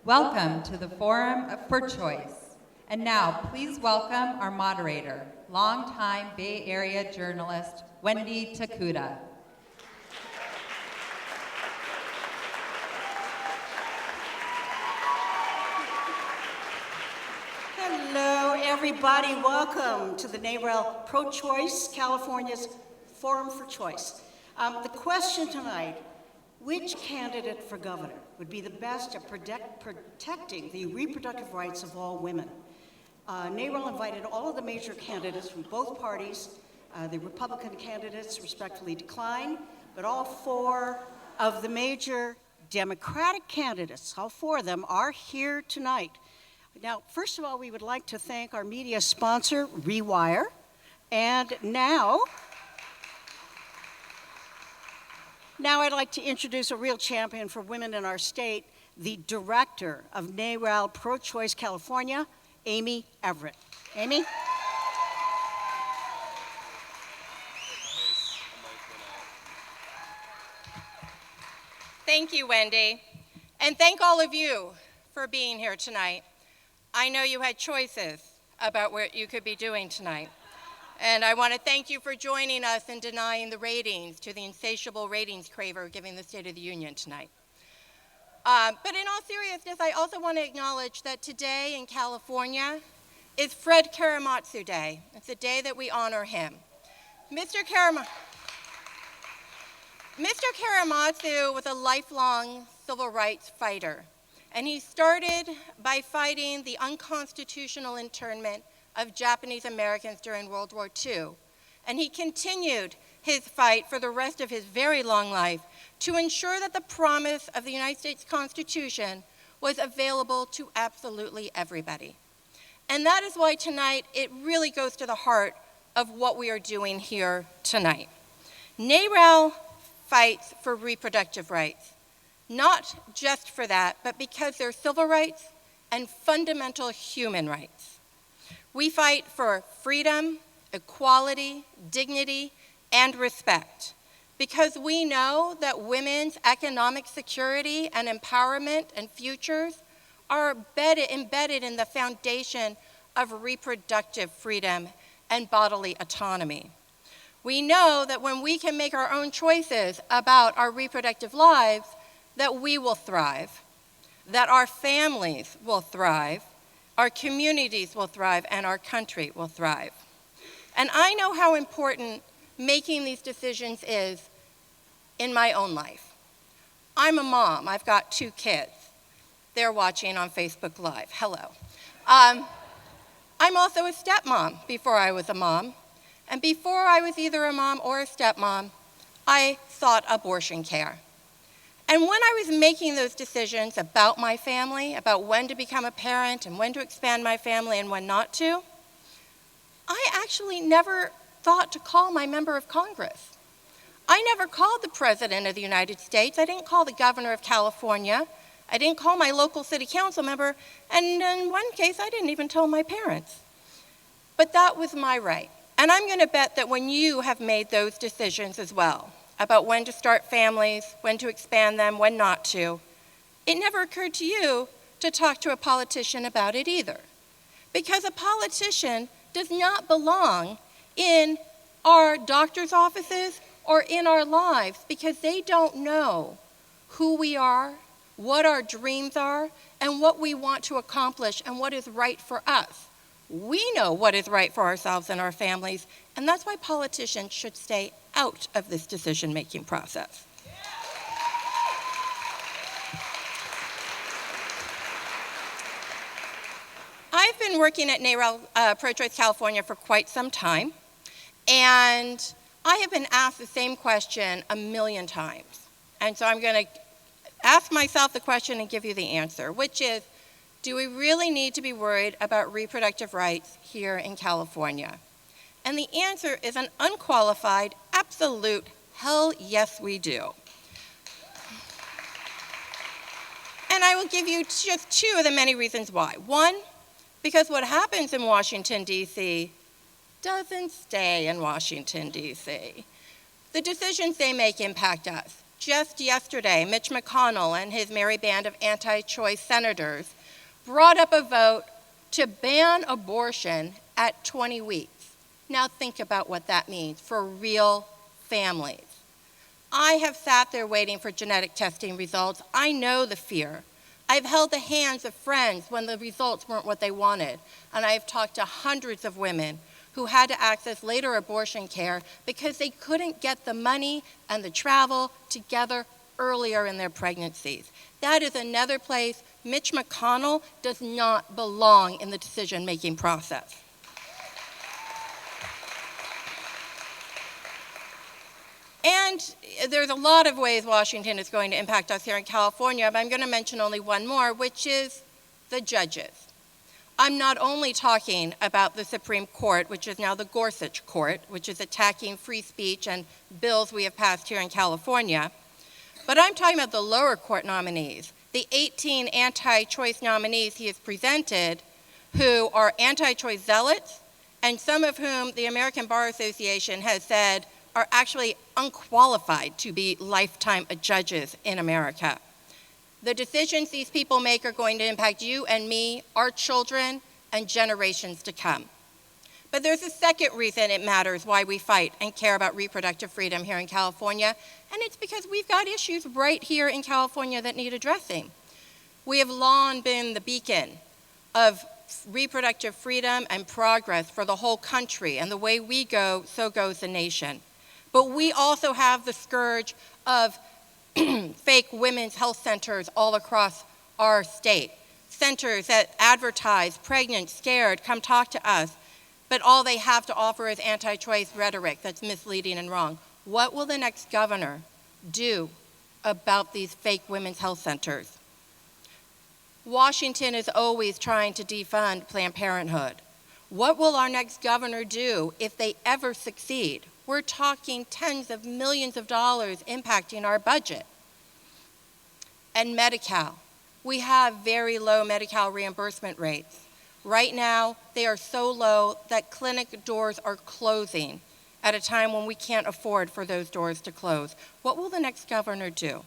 Welcome to the Forum for Choice. And now, please welcome our moderator, longtime Bay Area journalist, Wendy Takuda. Hello, everybody. Welcome to the NARAL Pro-Choice California's Forum for Choice. The question tonight, which candidate for governor would be the best at protecting the reproductive rights of all women? NARAL invited all of the major candidates from both parties. The Republican candidates respectfully declined, but all four of the major Democratic candidates, all four of them, are here tonight. Now, first of all, we would like to thank our media sponsor, Rewire, and now I'd like to introduce a real champion for women in our state, the director of NARAL Pro-Choice California, Amy Everett. Amy? Thank you, Wendy, and thank all of you for being here tonight. I know you had choices about what you could be doing tonight. And I want to thank you for joining us in denying the ratings to the insatiable ratings craver giving the State of the Union tonight. But in all seriousness, I also want to acknowledge that today in California is Fred Karamazov Day. It's a day that we honor him. Mr. Karamazov was a lifelong civil rights fighter. And he started by fighting the unconstitutional internment of Japanese Americans during World War II. And he continued his fight for the rest of his very long life to ensure that the promise of the United States Constitution was available to absolutely everybody. And that is why tonight it really goes to the heart of what we are doing here tonight. NARAL fights for reproductive rights. Not just for that, but because they're civil rights and fundamental human rights. We fight for freedom, equality, dignity, and respect, because we know that women's economic security and empowerment and futures are embedded in the foundation of reproductive freedom and bodily autonomy. We know that when we can make our own choices about our reproductive lives, that we will thrive, that our families will thrive, our communities will thrive, and our country will thrive. And I know how important making these decisions is in my own life. I'm a mom. I've got 2 kids. They're watching on Facebook Live. Hello. I'm also a stepmom before I was a mom. And before I was either a mom or a stepmom, I sought abortion care. And when I was making those decisions about my family, about when to become a parent and when to expand my family and when not to, I actually never thought to call my member of Congress. I never called the President of the United States. I didn't call the Governor of California. I didn't call my local city council member. And in one case, I didn't even tell my parents. But that was my right. And I'm going to bet that when you have made those decisions as well, about when to start families, when to expand them, when not to, it never occurred to you to talk to a politician about it either. Because a politician does not belong in our doctor's offices or in our lives, because they don't know who we are, what our dreams are, and what we want to accomplish and what is right for us. We know what is right for ourselves and our families, and that's why politicians should stay out of this decision-making process. I've been working at NARAL Pro-Choice California for quite some time, and I have been asked the same question a million times. And so I'm going to ask myself the question and give you the answer, which is, do we really need to be worried about reproductive rights here in California? And the answer is an unqualified, absolute, hell yes we do. And I will give you just 2 of the many reasons why. 1, because what happens in Washington, D.C. doesn't stay in Washington, D.C. The decisions they make impact us, Just yesterday, Mitch McConnell and his merry band of anti-choice senators brought up a vote to ban abortion at 20 weeks. Now think about what that means for real families. I have sat there waiting for genetic testing results. I know the fear. I've held the hands of friends when the results weren't what they wanted, and I've talked to hundreds of women who had to access later abortion care because they couldn't get the money and the travel together earlier in their pregnancies. That is another place Mitch McConnell does not belong in the decision-making process. And there's a lot of ways Washington is going to impact us here in California, but I'm going to mention only one more, which is the judges. I'm not only talking about the Supreme Court, which is now the Gorsuch Court, which is attacking free speech and bills we have passed here in California, but I'm talking about the lower court nominees, the 18 anti-choice nominees he has presented who are anti-choice zealots, and some of whom the American Bar Association has said are actually unqualified to be lifetime judges in America. The decisions these people make are going to impact you and me, our children, and generations to come. But there's a second reason it matters why we fight and care about reproductive freedom here in California, and it's because we've got issues right here in California that need addressing. We have long been the beacon of reproductive freedom and progress for the whole country, and the way we go, so goes the nation. But we also have the scourge of fake women's health centers all across our state. Centers that advertise, pregnant, scared, come talk to us, but all they have to offer is anti-choice rhetoric that's misleading and wrong. What will the next governor do about these fake women's health centers? Washington is always trying to defund Planned Parenthood. What will our next governor do if they ever succeed? We're talking tens of millions of dollars impacting our budget. And Medi-Cal. We have very low Medi-Cal reimbursement rates. Right now, they are so low that clinic doors are closing at a time when we can't afford for those doors to close. What will the next governor do?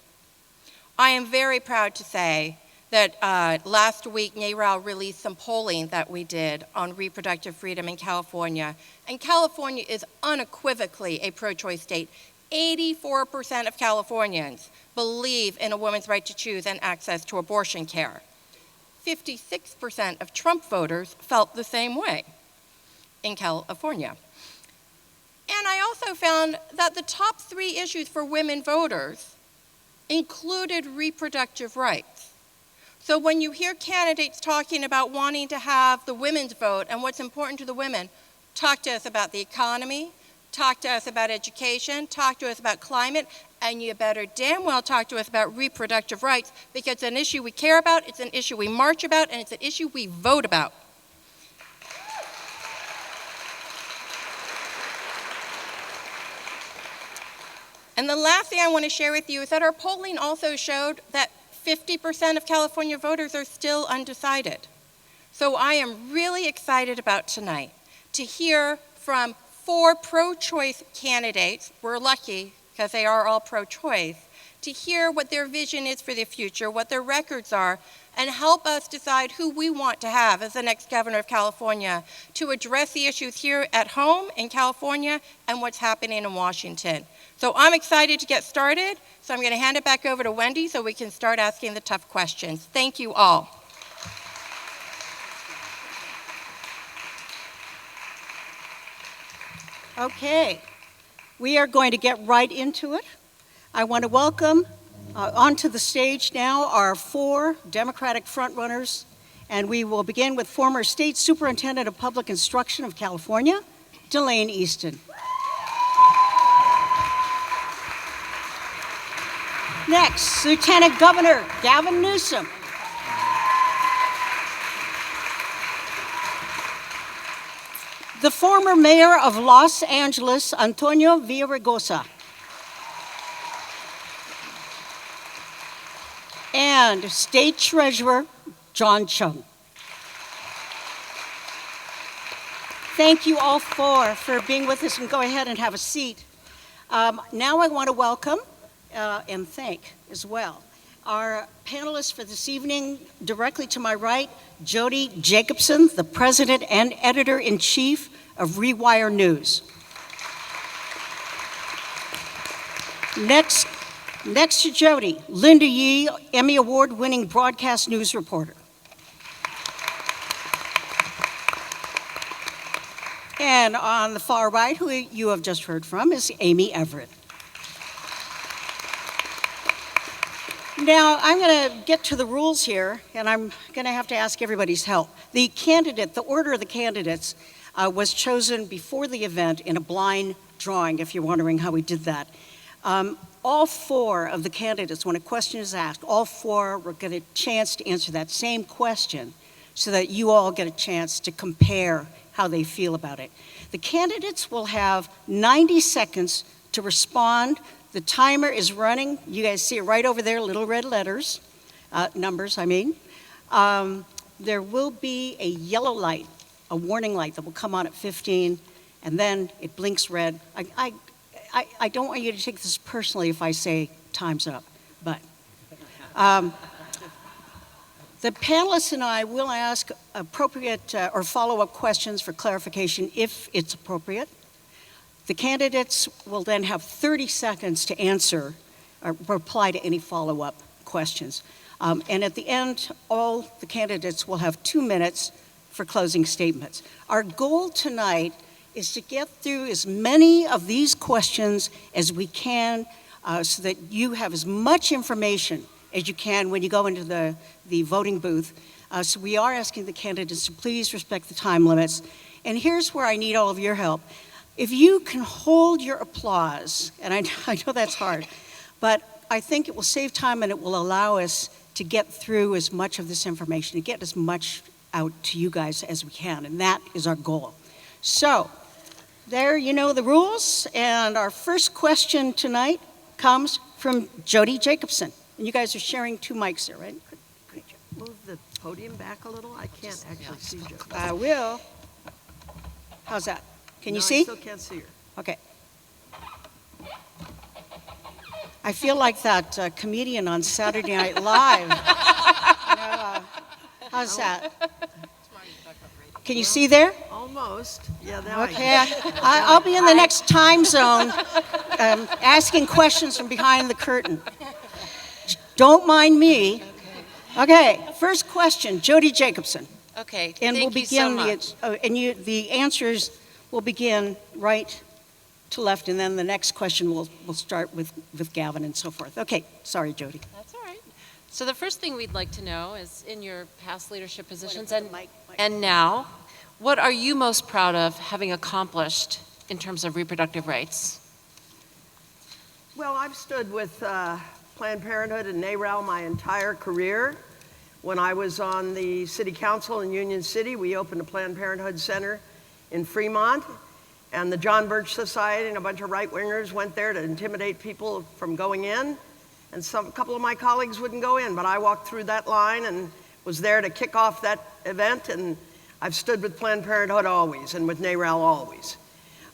I am very proud to say that last week, NARAL released some polling that we did on reproductive freedom in California. And California is unequivocally a pro-choice state. 84% of Californians believe in a woman's right to choose and access to abortion care. 56% of Trump voters felt the same way in California. And I also found that the top 3 issues for women voters included reproductive rights. So when you hear candidates talking about wanting to have the women's vote and what's important to the women, talk to us about the economy, talk to us about education, talk to us about climate, and you better damn well talk to us about reproductive rights, because it's an issue we care about, it's an issue we march about, and it's an issue we vote about. And the last thing I want to share with you is that our polling also showed that 50% of California voters are still undecided. So I am really excited about tonight to hear from 4 pro-choice candidates. We're lucky because they are all pro-choice, to hear what their vision is for the future, what their records are, and help us decide who we want to have as the next governor of California to address the issues here at home in California and what's happening in Washington. So I'm excited to get started, so I'm going to hand it back over to Wendy so we can start asking the tough questions. Thank you all. Okay, we are going to get right into it. I want to welcome onto the stage now our 4 Democratic frontrunners, and we will begin with former State Superintendent of Public Instruction of California, Delane Easton. Next, Lieutenant Governor Gavin Newsom. The former mayor of Los Angeles, Antonio Villaraigosa. And State Treasurer John Chung. Thank you all 4 for being with us, and go ahead and have a seat. Now I want to welcome and thank as well. Our panelists for this evening, directly to my right, Jody Jacobson, the president and editor-in-chief of Rewire News. Next to Jody, Linda Yee, Emmy Award-winning broadcast news reporter. And on the far right, who you have just heard from, is Amy Everett. Now, I'm going to get to the rules here, and I'm going to have to ask everybody's help. The order of the candidates was chosen before the event in a blind drawing, if you're wondering how we did that. All four of the candidates, when a question is asked, all four will get a chance to answer that same question so that you all get a chance to compare how they feel about it. The candidates will have 90 seconds to respond. The timer is running. You guys see it right over there, little red letters, numbers, I mean. There will be a yellow light, a warning light that will come on at 15, and then it blinks red. I don't want you to take this personally if I say time's up, but the panelists and I will ask appropriate or follow-up questions for clarification if it's appropriate. The candidates will then have 30 seconds to answer or reply to any follow-up questions. And at the end, all the candidates will have 2 minutes for closing statements. Our goal tonight is to get through as many of these questions as we can so that you have as much information as you can when you go into the voting booth. So we are asking the candidates to please respect the time limits. And here's where I need all of your help. If you can hold your applause, and I know that's hard, but I think it will save time and it will allow us to get through as much of this information, to get as much out to you guys as we can, and that is our goal. So, there you know the rules, and our first question tonight comes from Jody Jacobson. And you guys are sharing 2 mics there, right? Could you move the podium back a little? I can't actually see you. I will. How's that? Can you see? I still can't see her. Okay. I feel like that comedian on Saturday Night Live. How's that? Can you see there? Almost. Yeah, now Okay. I can. I'll be in the next time zone asking questions from behind the curtain. Don't mind me. Okay, first question, Jody Jacobson. Okay, And thank we'll you so begin much. the answers will begin right to left, and then the next question will start with Gavin and so forth. Okay, sorry, Jody. That's all right. So the first thing we'd like to know is, in your past leadership positions Mic. and now, what are you most proud of having accomplished in terms of reproductive rights? Well, I've stood with Planned Parenthood and NARAL my entire career. When I was on the city council in Union City, we opened a Planned Parenthood center in Fremont, and the John Birch Society and a bunch of right-wingers went there to intimidate people from going in, and a couple of my colleagues wouldn't go in, but I walked through that line and was there to kick off that event, and I've stood with Planned Parenthood always and with NARAL always.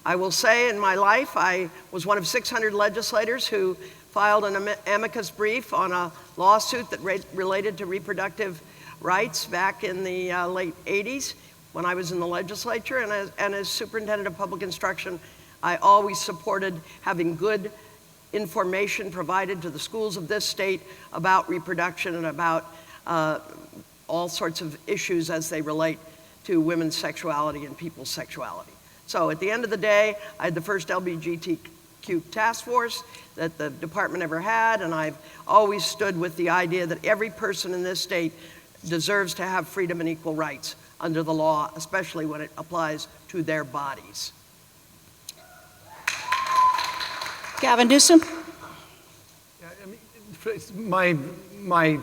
I will say in my life, I was one of 600 legislators who filed an amicus brief on a lawsuit that related to reproductive rights back in the late 80s when I was in the legislature, and as superintendent of public instruction, I always supported having good information provided to the schools of this state about reproduction and about all sorts of issues as they relate to women's sexuality and people's sexuality. So at the end of the day, I had the first LGBTQ task force that the department ever had, and I've always stood with the idea that every person in this state deserves to have freedom and equal rights under the law, especially when it applies to their bodies. Gavin Newsom. Yeah, I mean, my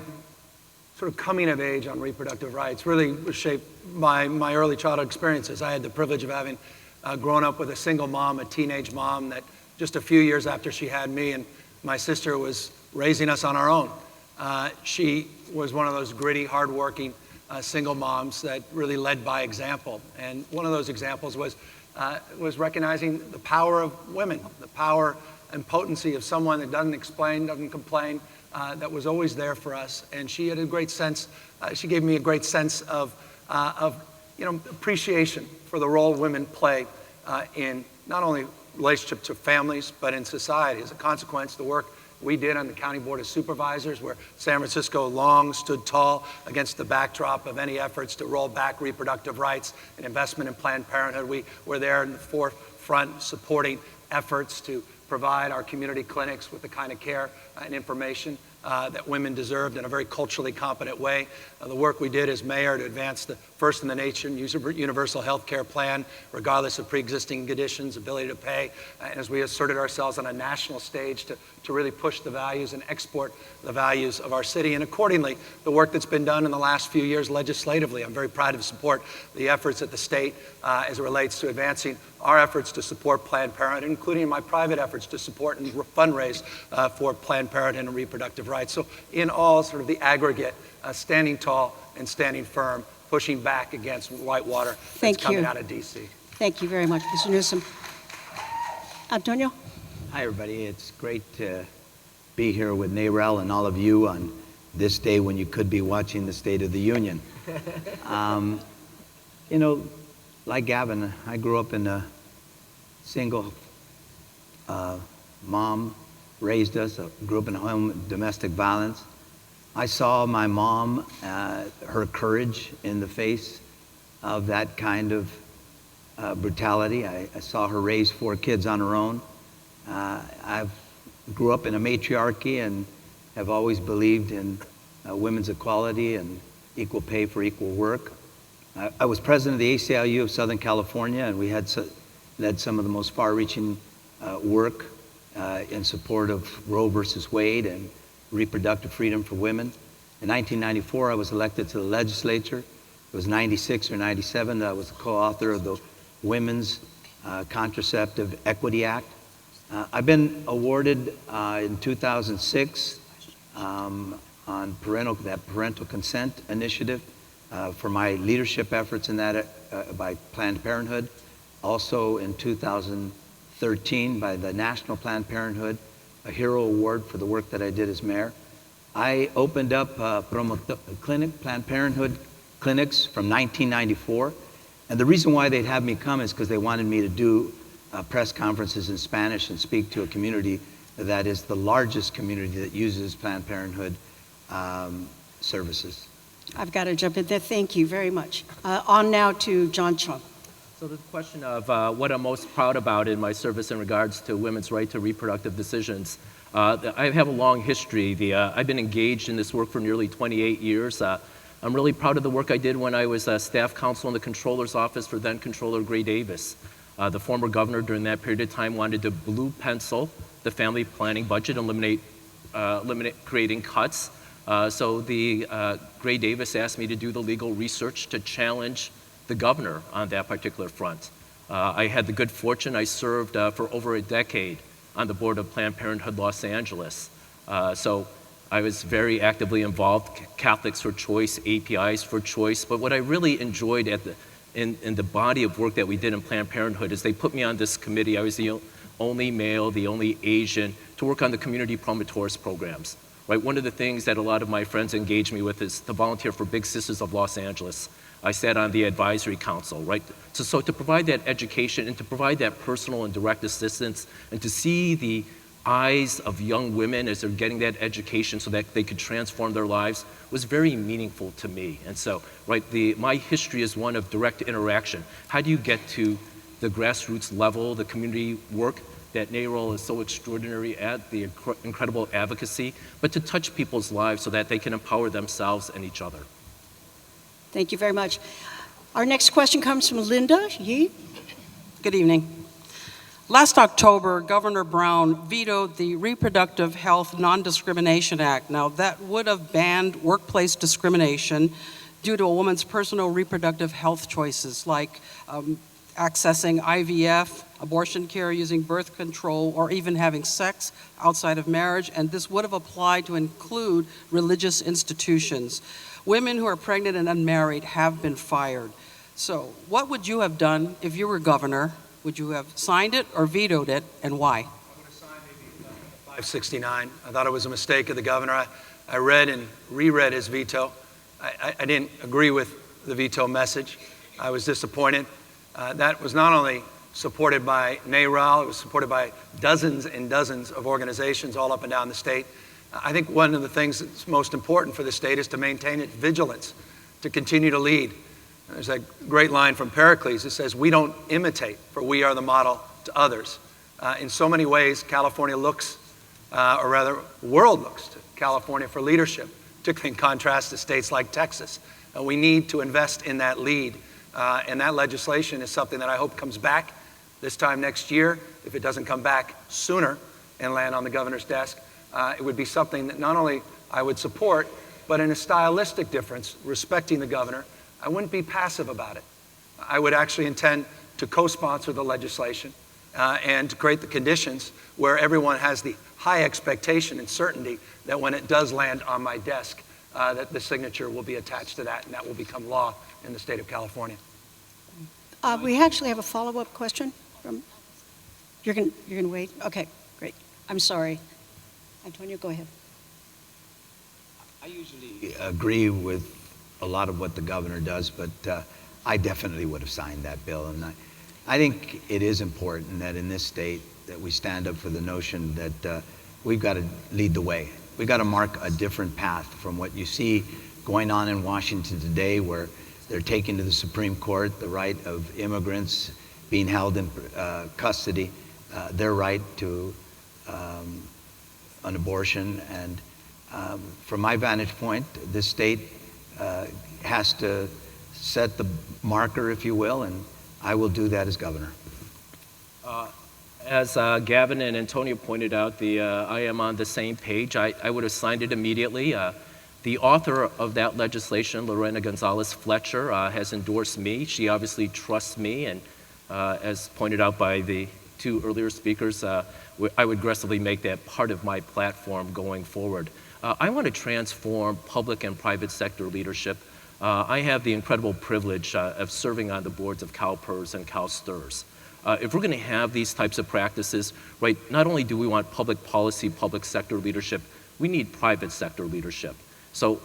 sort of coming of age on reproductive rights really was shaped by my early childhood experiences. I had the privilege of having grown up with a single mom, a teenage mom, that just a few years after she had me and my sister was raising us on our own. She was one of those gritty, hardworking single moms that really led by example. And one of those examples was recognizing the power of women, the power and potency of someone that doesn't explain, doesn't complain, that was always there for us. And she had a great sense, she gave me a great sense of appreciation for the role women play in not only relationship to families, but in society. As a consequence, the work we did on the County Board of Supervisors, where San Francisco long stood tall against the backdrop of any efforts to roll back reproductive rights and investment in Planned Parenthood. We were there in the forefront supporting efforts to provide our community clinics with the kind of care and information that women deserved in a very culturally competent way. The work we did as mayor to advance the first in the nation universal health care plan, regardless of pre-existing conditions, ability to pay, and as we asserted ourselves on a national stage to really push the values and export the values of our city. And accordingly, the work that's been done in the last few years legislatively, I'm very proud to support the efforts at the state as it relates to advancing our efforts to support Planned Parenthood, including my private efforts to support and fundraise for Planned Parenthood and reproductive rights. So in all, sort of the aggregate, standing tall and standing firm, pushing back against whitewater that's coming out of D.C. Thank you very much, Mr. Newsom. Antonio? Hi, everybody. It's great to be here with NARAL and all of you on this day when you could be watching the State of the Union. Like Gavin, I grew up in a single mom raised us, grew up in a home with domestic violence. I saw my mom, her courage in the face of that kind of brutality. I saw her raise 4 kids on her own. I grew up in a matriarchy and have always believed in women's equality and equal pay for equal work. I was president of the ACLU of Southern California, and we had led some of the most far-reaching work in support of Roe versus Wade and reproductive freedom for women. In 1994, I was elected to the legislature. It was 96 or 97. I was the co-author of the Women's Contraceptive Equity Act. I've been awarded in 2006 on parental consent initiative for my leadership efforts in that by Planned Parenthood. Also in 2013 by the National Planned Parenthood, a Hero Award for the work that I did as mayor. I opened up Planned Parenthood clinics from 1994. And the reason why they'd have me come is because they wanted me to do press conferences in Spanish and speak to a community that is the largest community that uses Planned Parenthood services. I've got to jump in there. Thank you very much. On now to John Chung. So the question of what I'm most proud about in my service in regards to women's right to reproductive decisions. I have a long history. I've been engaged in this work for nearly 28 years. I'm really proud of the work I did when I was staff counsel in the Comptroller's office for then Comptroller Gray Davis. The former governor during that period of time wanted to blue pencil the family planning budget, eliminate creating cuts. So Gray Davis asked me to do the legal research to challenge the governor on that particular front. I had the good fortune, I served for over a decade on the board of Planned Parenthood Los Angeles. So I was very actively involved, Catholics for Choice, APIs for Choice, but what I really enjoyed in the body of work that we did in Planned Parenthood is they put me on this committee. I was the only male, the only Asian, to work on the community promotores programs. Right? One of the things that a lot of my friends engage me with is to volunteer for Big Sisters of Los Angeles. I sat on the advisory council, right? So to provide that education and to provide that personal and direct assistance and to see the eyes of young women as they're getting that education so that they could transform their lives was very meaningful to me. And so, right, my history is one of direct interaction. How do you get to the grassroots level, the community work that NARAL is so extraordinary at, the incredible advocacy, but to touch people's lives so that they can empower themselves and each other. Thank you very much. Our next question comes from Linda Yee. Good evening. Last October, Governor Brown vetoed the Reproductive Health Non-Discrimination Act. Now, that would have banned workplace discrimination due to a woman's personal reproductive health choices, like accessing IVF, abortion care, using birth control, or even having sex outside of marriage. And this would have applied to include religious institutions. Women who are pregnant and unmarried have been fired. So what would you have done if you were governor? Would you have signed it or vetoed it, and why? I would have signed a 569. I thought it was a mistake of the governor. I read and reread his veto. I didn't agree with the veto message. I was disappointed. That was not only supported by NARAL, it was supported by dozens and dozens of organizations all up and down the state. I think one of the things that's most important for the state is to maintain its vigilance, to continue to lead. There's a great line from Pericles that says, "We don't imitate, for we are the model to others." In so many ways, California looks, or rather, the world looks to California for leadership, particularly in contrast to states like Texas. We need to invest in that lead, and that legislation is something that I hope comes back this time next year. If it doesn't come back sooner and land on the governor's desk, it would be something that not only I would support, but in a stylistic difference, respecting the governor, I wouldn't be passive about it. I would actually intend to co-sponsor the legislation and to create the conditions where everyone has the high expectation and certainty that when it does land on my desk, that the signature will be attached to that and that will become law in the state of California. We actually have a follow-up question from, you're going to wait? Okay, great. I'm sorry. Antonio, go ahead. I usually agree with a lot of what the governor does, but I definitely would have signed that bill. And I think it is important that in this state that we stand up for the notion that we've got to lead the way. We've got to mark a different path from what you see going on in Washington today, where they're taking to the Supreme Court the right of immigrants being held in custody, their right to an abortion. And from my vantage point, this state has to set the marker, if you will, and I will do that as governor. As Gavin and Antonio pointed out, I am on the same page. I would have signed it immediately. The author of that legislation, Lorena Gonzalez Fletcher, has endorsed me. She obviously trusts me, and as pointed out by the two earlier speakers, I would aggressively make that part of my platform going forward. I want to transform public and private sector leadership. I have the incredible privilege of serving on the boards of CalPERS and CalSTRS. If we're going to have these types of practices, right, not only do we want public policy, public sector leadership, we need private sector leadership. So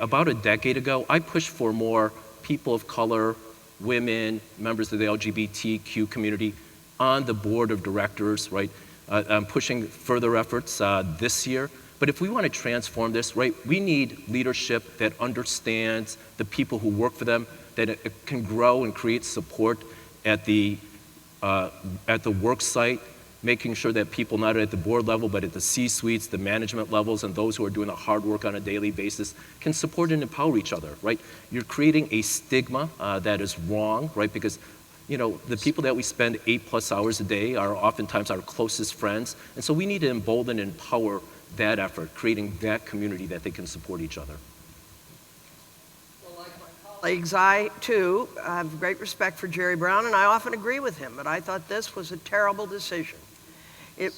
about a decade ago, I pushed for more people of color, women, members of the LGBTQ community on the board of directors, right? I'm pushing further efforts this year. But if we want to transform this, right, we need leadership that understands the people who work for them, that it can grow and create support at the work site, making sure that people not at the board level, but at the C-suites, the management levels, and those who are doing the hard work on a daily basis can support and empower each other, right? You're creating a stigma that is wrong, right? Because, you know, the people that we spend 8+ hours a day are oftentimes our closest friends. And so we need to embolden and empower that effort, creating that community that they can support each other. Colleagues, I too have great respect for Jerry Brown, and I often agree with him, but I thought this was a terrible decision. It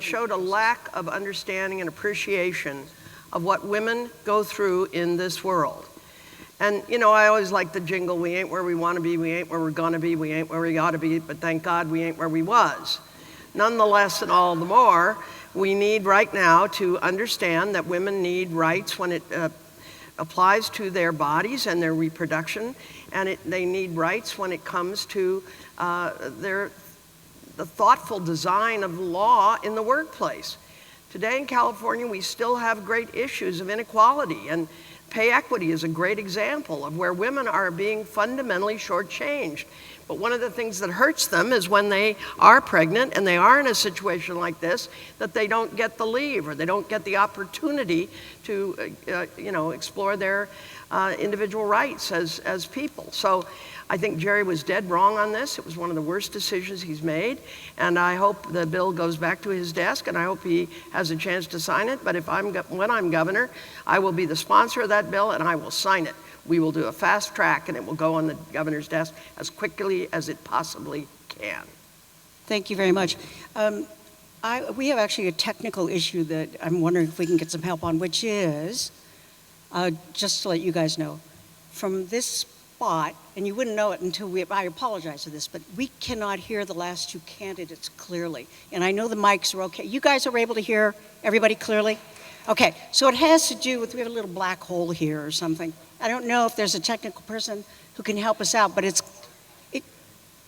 showed a lack of understanding and appreciation of what women go through in this world. And, you know, I always like the jingle, we ain't where we want to be, we ain't where we're going to be, we ain't where we ought to be, but thank God we ain't where we was. Nonetheless, and all the more, we need right now to understand that women need rights when it applies to their bodies and their reproduction, and they need rights when it comes to the thoughtful design of law in the workplace. Today in California, we still have great issues of inequality, and pay equity is a great example of where women are being fundamentally shortchanged. But one of the things that hurts them is when they are pregnant and they are in a situation like this, that they don't get the leave or they don't get the opportunity to, explore their individual rights as people. So I think Jerry was dead wrong on this. It was one of the worst decisions he's made, and I hope the bill goes back to his desk, and I hope he has a chance to sign it. But when I'm governor, I will be the sponsor of that bill, and I will sign it. We will do a fast track, and it will go on the governor's desk as quickly as it possibly can. Thank you very much. We have actually a technical issue that I'm wondering if we can get some help on, which is, just to let you guys know, from this spot, and you wouldn't know it until I apologize for this, but we cannot hear the last two candidates clearly. And I know the mics are okay. You guys are able to hear everybody clearly? Okay, so it has to do with, we have a little black hole here or something. I don't know if there's a technical person who can help us out, but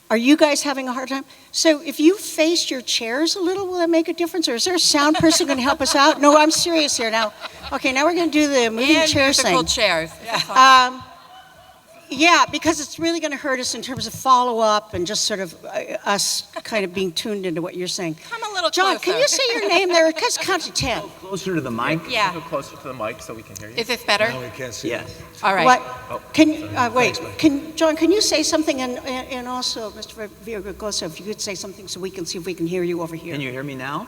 are you guys having a hard time? So if you face your chairs a little, will that make a difference? Or is there a sound person going to help us out? No, I'm serious here now. Okay, now we're going to do the moving And chairs musical thing. chairs. Yeah, because it's really going to hurt us in terms of follow-up and just sort of us kind of being tuned into what you're saying. Come a little John, closer. can you say your name there? Just count to 10. Closer to the mic? Yeah. Go closer to the mic so we can hear you. Is this better? Now we can't see. Yes. All right. What? Can wait? John? Can you say something? And also, Mr. Villaraigosa, if you could say something so we can see if we can hear you over here. Can you hear me now?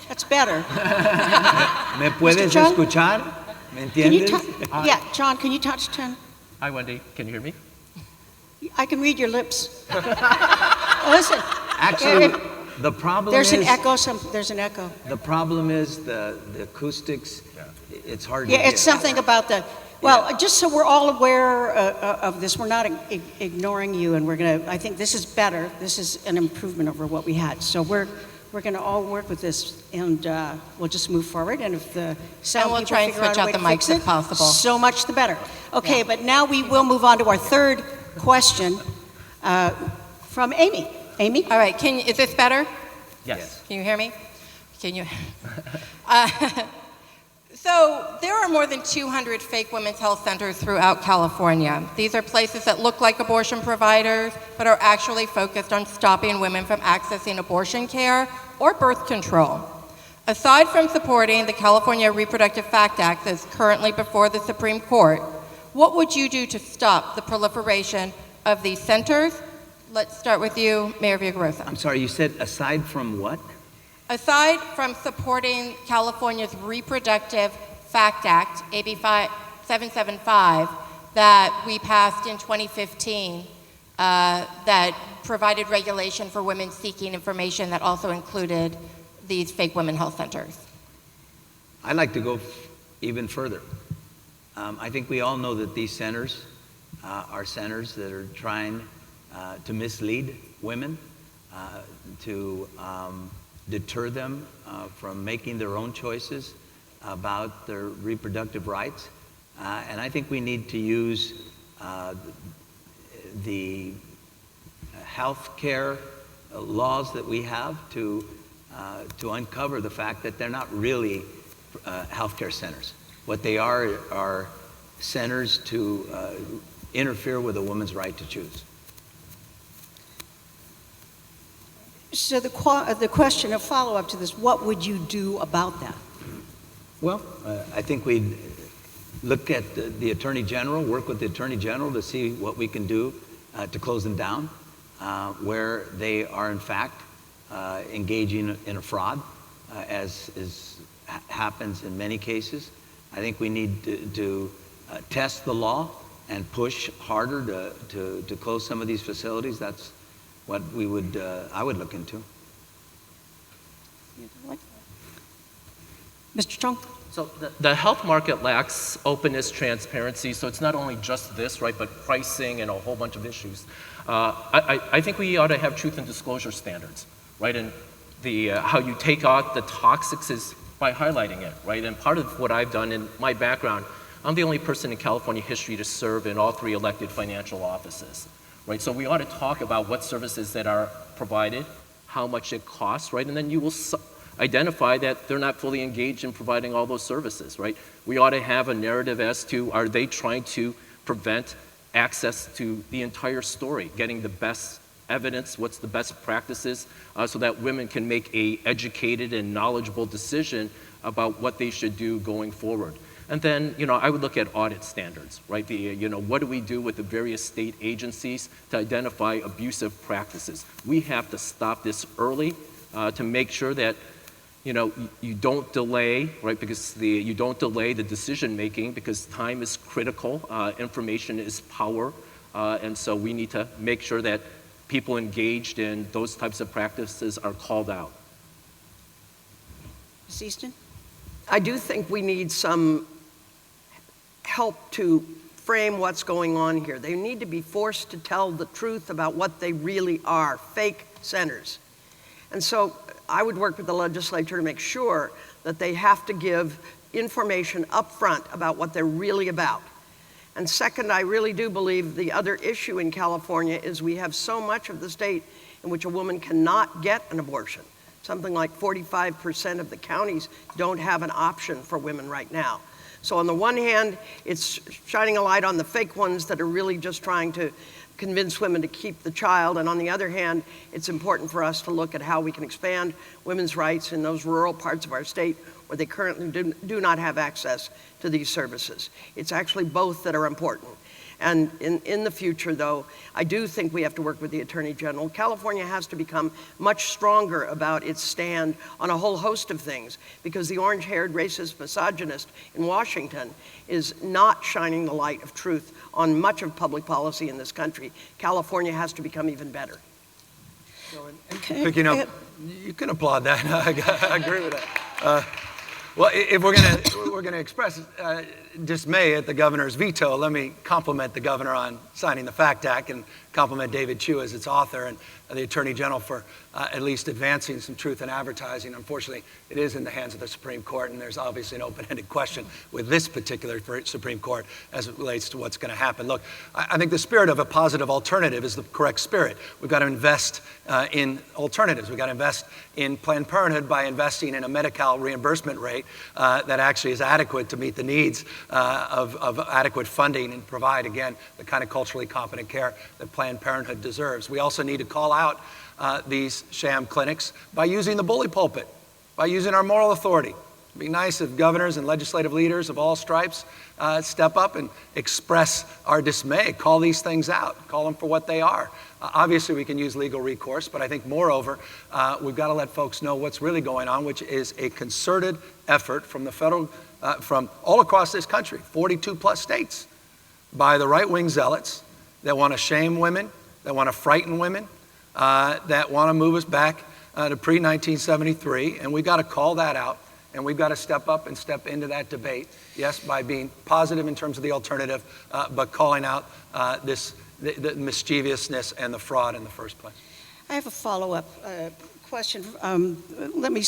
That's better. ¿Me puedes John? escuchar? ¿Me Can you? entiendes? Yeah, John. Can you touch 10? Hi, Wendy. Can you hear me? I can read your lips. Listen. Actually, the problem There's is... an echo. There's an echo. The problem is the acoustics, it's hard to Yeah, hear. it's something about the. Well, just so we're all aware of this, we're not ignoring you, and we're gonna. I think this is better. This is an improvement over what we had. So we're gonna all work with this, and we'll just move forward. And if the sound And we'll people try and figure out switch a out way the to mics fix if it, possible. so much the better. Okay, but now we will move on to our third question from Amy. Amy. All right. Is this better? Yes. Can you hear me? Can you? So there are more than 200 fake women's health centers throughout California. These are places that look like abortion providers, but are actually focused on stopping women from accessing abortion care or birth control. Aside from supporting the California Reproductive Fact Act that's currently before the Supreme Court, what would you do to stop the proliferation of these centers? Let's start with you, Mayor Villaraigosa. I'm sorry, you said aside from what? Aside from supporting California's Reproductive Fact Act, AB 775, that we passed in 2015, that provided regulation for women seeking information that also included these fake women health centers. I'd like to go even further. I think we all know that these centers are centers that are trying to mislead women, to deter them from making their own choices about their reproductive rights. And I think we need to use the health care laws that we have to uncover the fact that they're not really healthcare centers. What they are centers to interfere with a woman's right to choose. So the question of follow-up to this, what would you do about that? Well, I think we'd look at the Attorney General, work with the Attorney General to see what we can do to close them down, where they are in fact engaging in a fraud, as happens in many cases. I think we need to test the law and push harder to close some of these facilities. That's what I would look into. Mr. Chong? So the health market lacks openness, transparency, so it's not only just this, right, but pricing and a whole bunch of issues. I think we ought to have truth and disclosure standards, right, and how you take out the toxics is by highlighting it, right, and part of what I've done in my background, I'm the only person in California history to serve in all 3 elected financial offices, right, so we ought to talk about what services that are provided, how much it costs, right, and then you will identify that they're not fully engaged in providing all those services, right? We ought to have a narrative as to, are they trying to prevent access to the entire story, getting the best evidence, what's the best practices, so that women can make a educated and knowledgeable decision about what they should do going forward. And then, I would look at audit standards, right? What do we do with the various state agencies to identify abusive practices? We have to stop this early to make sure that you don't delay, right? Because you don't delay the decision making because time is critical. Information is power, and so we need to make sure that people engaged in those types of practices are called out. Ms. Easton? I do think we need some help to frame what's going on here. They need to be forced to tell the truth about what they really are, fake centers. And so I would work with the legislature to make sure that they have to give information up front about what they're really about. And second, I really do believe the other issue in California is we have so much of the state in which a woman cannot get an abortion. Something like 45% of the counties don't have an option for women right now. So on the one hand, it's shining a light on the fake ones that are really just trying to convince women to keep the child. And on the other hand, it's important for us to look at how we can expand women's rights in those rural parts of our state where they currently do not have access to these services. It's actually both that are important. And in the future, though, I do think we have to work with the Attorney General. California has to become much stronger about its stand on a whole host of things, because the orange-haired, racist, misogynist in Washington is not shining the light of truth on much of public policy in this country. California has to become even better. Picking up, you can applaud that. I agree with that. Well, if we're going to express dismay at the governor's veto, let me compliment the governor on signing the FACT Act and compliment David Chu as its author and the Attorney General for at least advancing some truth in advertising. Unfortunately, it is in the hands of the Supreme Court, and there's obviously an open-ended question with this particular Supreme Court as it relates to what's going to happen. Look, I think the spirit of a positive alternative is the correct spirit. We've got to invest in alternatives. We've got to invest in Planned Parenthood by investing in a Medi-Cal reimbursement rate that actually is adequate to meet the needs of adequate funding and provide, again, the kind of culturally competent care that Planned Parenthood deserves. We also need to call out these sham clinics by using the bully pulpit, by using our moral authority. It'd be nice if governors and legislative leaders of all stripes step up and express our dismay, call these things out, call them for what they are. Obviously, we can use legal recourse, but I think moreover, we've got to let folks know what's really going on, which is a concerted effort from the federal, from all across this country, 42 plus states, by the right-wing zealots that want to shame women, that want to frighten women, that want to move us back to pre-1973, and we've got to call that out, and we've got to step up and step into that debate, yes, by being positive in terms of the alternative, but calling out the mischievousness and the fraud in the first place. I have a follow-up question. Let me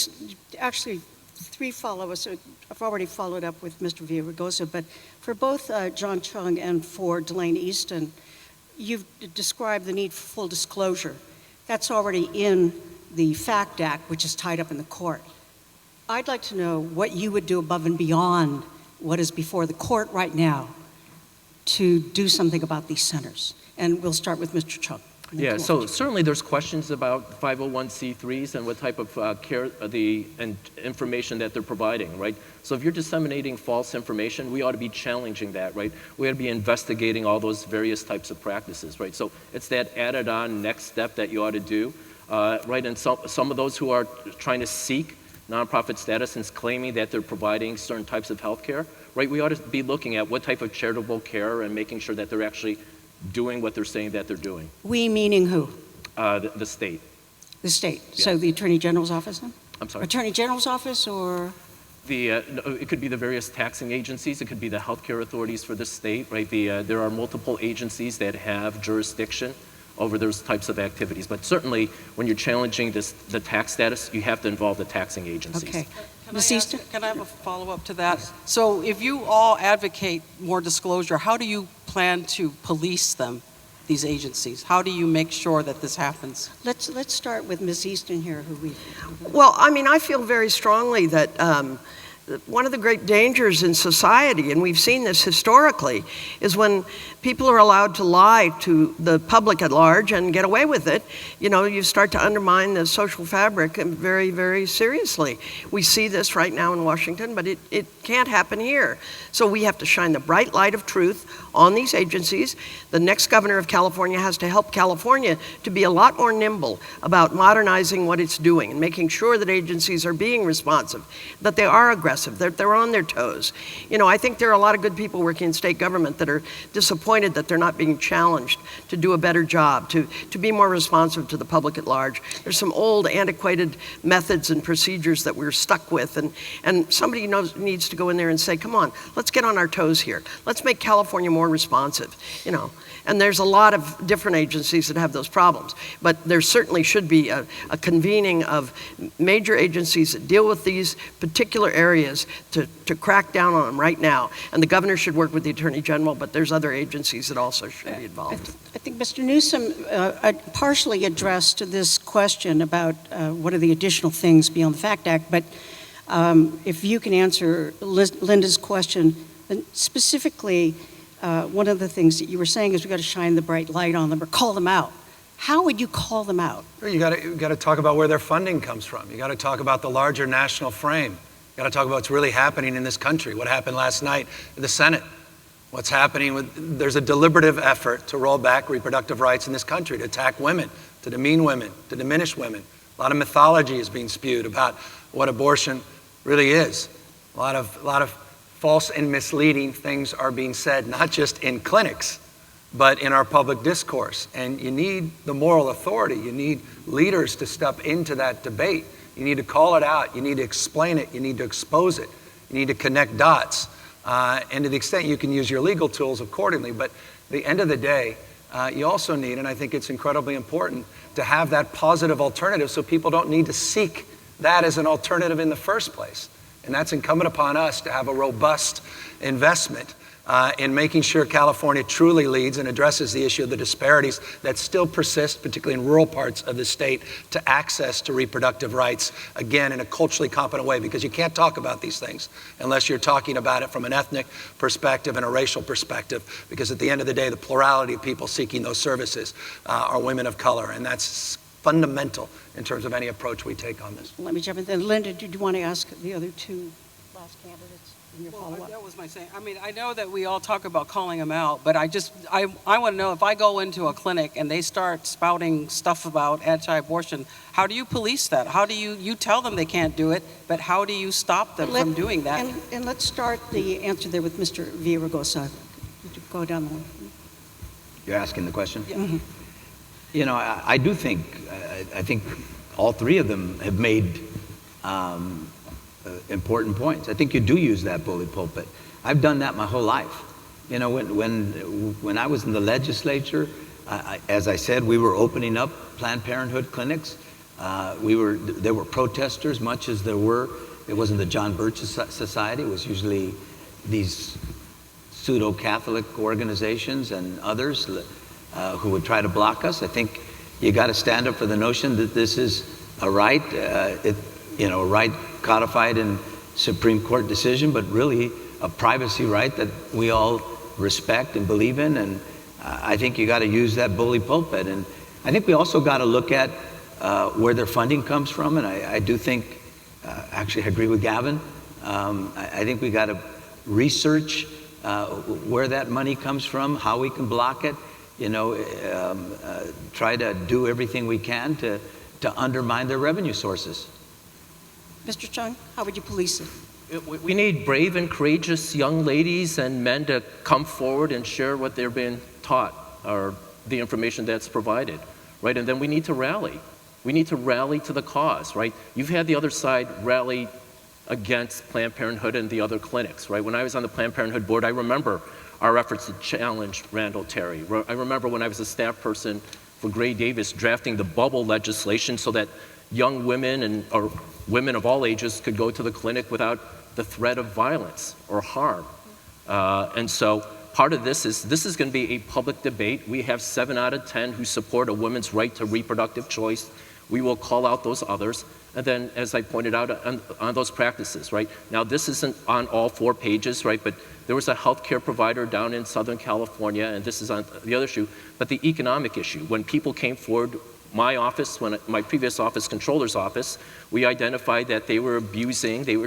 actually three follow-ups. I've already followed up with Mr. Villaraigosa, but for both John Chung and for Delane Easton, you've described the need for full disclosure. That's already in the FACT Act, which is tied up in the court. I'd like to know what you would do above and beyond what is before the court right now to do something about these centers. And we'll start with Mr. Chung. Yeah, so certainly there's questions about 501c3s and what type of care and information that they're providing, right? So if you're disseminating false information, we ought to be challenging that, right? We ought to be investigating all those various types of practices, right? So it's that added on next step that you ought to do, right? And some of those who are trying to seek nonprofit status and claiming that they're providing certain types of health care, right? We ought to be looking at what type of charitable care and making sure that they're actually doing what they're saying that they're doing. We meaning who? The state. The state. Yes. So the Attorney General's office then? I'm sorry? Attorney General's office or? It could be the various taxing agencies. It could be the healthcare authorities for the state, right? There are multiple agencies that have jurisdiction over those types of activities. But certainly, when you're challenging the tax status, you have to involve the taxing agencies. Okay. Can I have a follow-up to that? So if you all advocate more disclosure, how do you plan to police them, these agencies? How do you make sure that this happens? Let's start with Ms. Easton here, who we. Well, I mean, I feel very strongly that one of the great dangers in society, and we've seen this historically, is when people are allowed to lie to the public at large and get away with it, you start to undermine the social fabric very, very seriously. We see this right now in Washington, but it can't happen here. So we have to shine the bright light of truth on these agencies. The next governor of California has to help California to be a lot more nimble about modernizing what it's doing and making sure that agencies are being responsive, that they are aggressive, aggressive. They're on their toes. You know, I think there are a lot of good people working in state government that are disappointed that they're not being challenged to do a better job, to be more responsive to the public at large. There's some old, antiquated methods and procedures that we're stuck with, and somebody needs to go in there and say, come on, let's get on our toes here. Let's make California more responsive, you know. And there's a lot of different agencies that have those problems. But there certainly should be a convening of major agencies that deal with these particular areas to crack down on them right now. And the governor should work with the Attorney General, but there's other agencies that also should be involved. I think Mr. Newsom partially addressed this question about what are the additional things beyond the FACT Act, but if you can answer Linda's question, and specifically, one of the things that you were saying is we've got to shine the bright light on them or call them out. How would you call them out? You got to talk about where their funding comes from. You got to talk about the larger national frame. You got to talk about what's really happening in this country. What happened last night in the Senate? What's happening with? There's a deliberative effort to roll back reproductive rights in this country, to attack women, to demean women, to diminish women. A lot of mythology is being spewed about what abortion really is. A lot of false and misleading things are being said, not just in clinics, but in our public discourse. And you need the moral authority. You need leaders to step into that debate. You need to call it out. You need to explain it. You need to expose it. You need to connect dots. And to the extent you can use your legal tools accordingly. But at the end of the day, you also need, and I think it's incredibly important, to have that positive alternative so people don't need to seek that as an alternative in the first place. And that's incumbent upon us to have a robust investment in making sure California truly leads and addresses the issue of the disparities that still persist, particularly in rural parts of the state, to access to reproductive rights, again, in a culturally competent way, because you can't talk about these things unless you're talking about it from an ethnic perspective and a racial perspective, because at the end of the day, the plurality of people seeking those services are women of color, and that's fundamental in terms of any approach we take on this. Let me jump in. Then Linda, did you want to ask the other two last candidates in your follow-up? That was my saying. I mean, I know that we all talk about calling them out, but I want to know, if I go into a clinic and they start spouting stuff about anti-abortion, how do you police that? How do you tell them they can't do it, but how do you stop them from doing that? And let's start the answer there with Mr. Villaraigosa. Go down the line. You're asking the question? Yeah. Mm-hmm. You know, I do think, I think all three of them have made important points. I think you do use that bully pulpit. I've done that my whole life. You know, when I was in the legislature, as I said, we were opening up Planned Parenthood clinics. There were protesters, much as there were. It wasn't the John Birch Society. It was usually these pseudo-Catholic organizations and others who would try to block us. I think you got to stand up for the notion that this is a right, a right codified in Supreme Court decision, but really a privacy right that we all respect and believe in. And I think you got to use that bully pulpit. And I think we also got to look at where their funding comes from. And I do think, actually I agree with Gavin, I think we got to research where that money comes from, how we can block it. You know, try to do everything we can to undermine their revenue sources. Mr. Chung, how would you police it? We need brave and courageous young ladies and men to come forward and share what they're being taught or the information that's provided, right? And then we need to rally. We need to rally to the cause, right? You've had the other side rally against Planned Parenthood and the other clinics, right? When I was on the Planned Parenthood board, I remember our efforts to challenge Randall Terry. I remember when I was a staff person for Gray Davis drafting the bubble legislation so that young women or women of all ages could go to the clinic without the threat of violence or harm. And so part of this is going to be a public debate. We have 7 out of 10 who support a woman's right to reproductive choice. We will call out those others. And then, as I pointed out, on those practices, right? Now, this isn't on all 4 pages, right? But there was a healthcare provider down in Southern California, and this is on the other issue, but the economic issue. When people came forward, my office, my previous office, controller's office, we identified that they were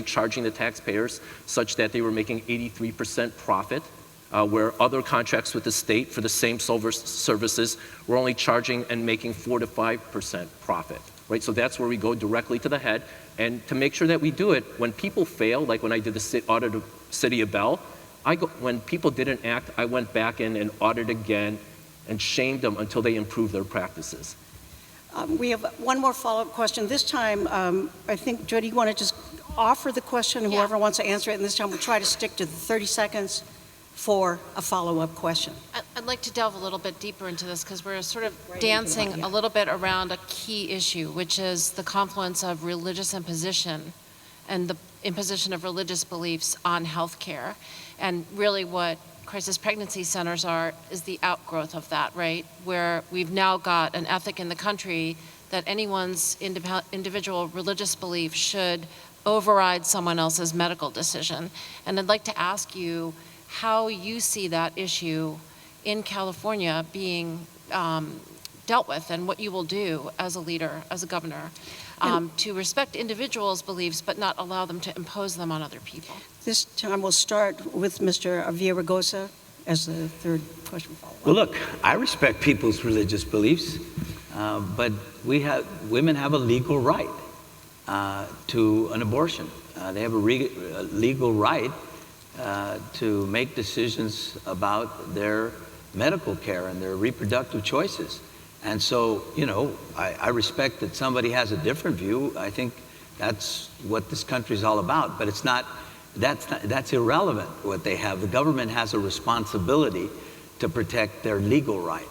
charging the taxpayers such that they were making 83% profit, where other contracts with the state for the same services were only charging and making 4 to 5% profit. right? So that's where we go directly to the head. And to make sure that we do it, when people fail, like when I did the audit of City of Bell, when people didn't act, I went back in and audited again and shamed them until they improved their practices. We have one more follow-up question. This time, I think, Jody, you want to just offer the question, whoever wants to answer it, and this time we'll try to stick to the 30 seconds for a follow-up question. I'd like to delve a little bit deeper into this because we're sort of dancing a little bit around a key issue, which is the confluence of religious imposition and the imposition of religious beliefs on healthcare. And really what crisis pregnancy centers is the outgrowth of that, right? Where we've now got an ethic in the country that anyone's individual religious belief should override someone else's medical decision. And I'd like to ask you how you see that issue in California being dealt with and what you will do as a leader, as a governor, to respect individuals' beliefs but not allow them to impose them on other people. This time we'll start with Mr. Villaraigosa as the third question follow-up. Well, look, I respect people's religious beliefs, but women have a legal right to an abortion. They have a legal right to make decisions about their medical care and their reproductive choices. And so, you know, I respect that somebody has a different view. I think that's what this country is all about. But that's irrelevant what they have. The government has a responsibility to protect their legal right.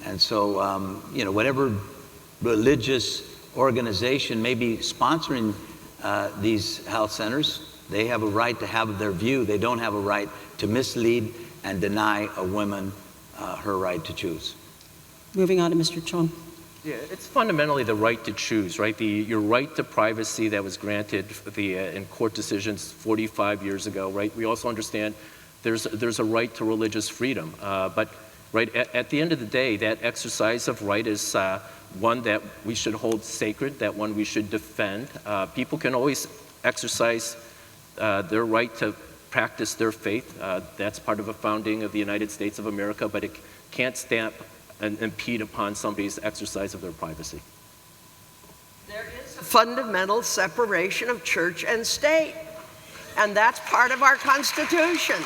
And so, you know, whatever religious organization may be sponsoring these health centers, they have a right to have their view. They don't have a right to mislead and deny a woman her right to choose. Moving on to Mr. Chong. Yeah, it's fundamentally the right to choose, right? Your right to privacy that was granted in court decisions 45 years ago, right? We also understand there's a right to religious freedom, but right at the end of the day, that exercise of right is one that we should hold sacred, that one we should defend. People can always exercise their right to practice their faith. That's part of a founding of the United States of America, but it can't stamp and impede upon somebody's exercise of their privacy. There is a fundamental separation of church and state, and that's part of our Constitution.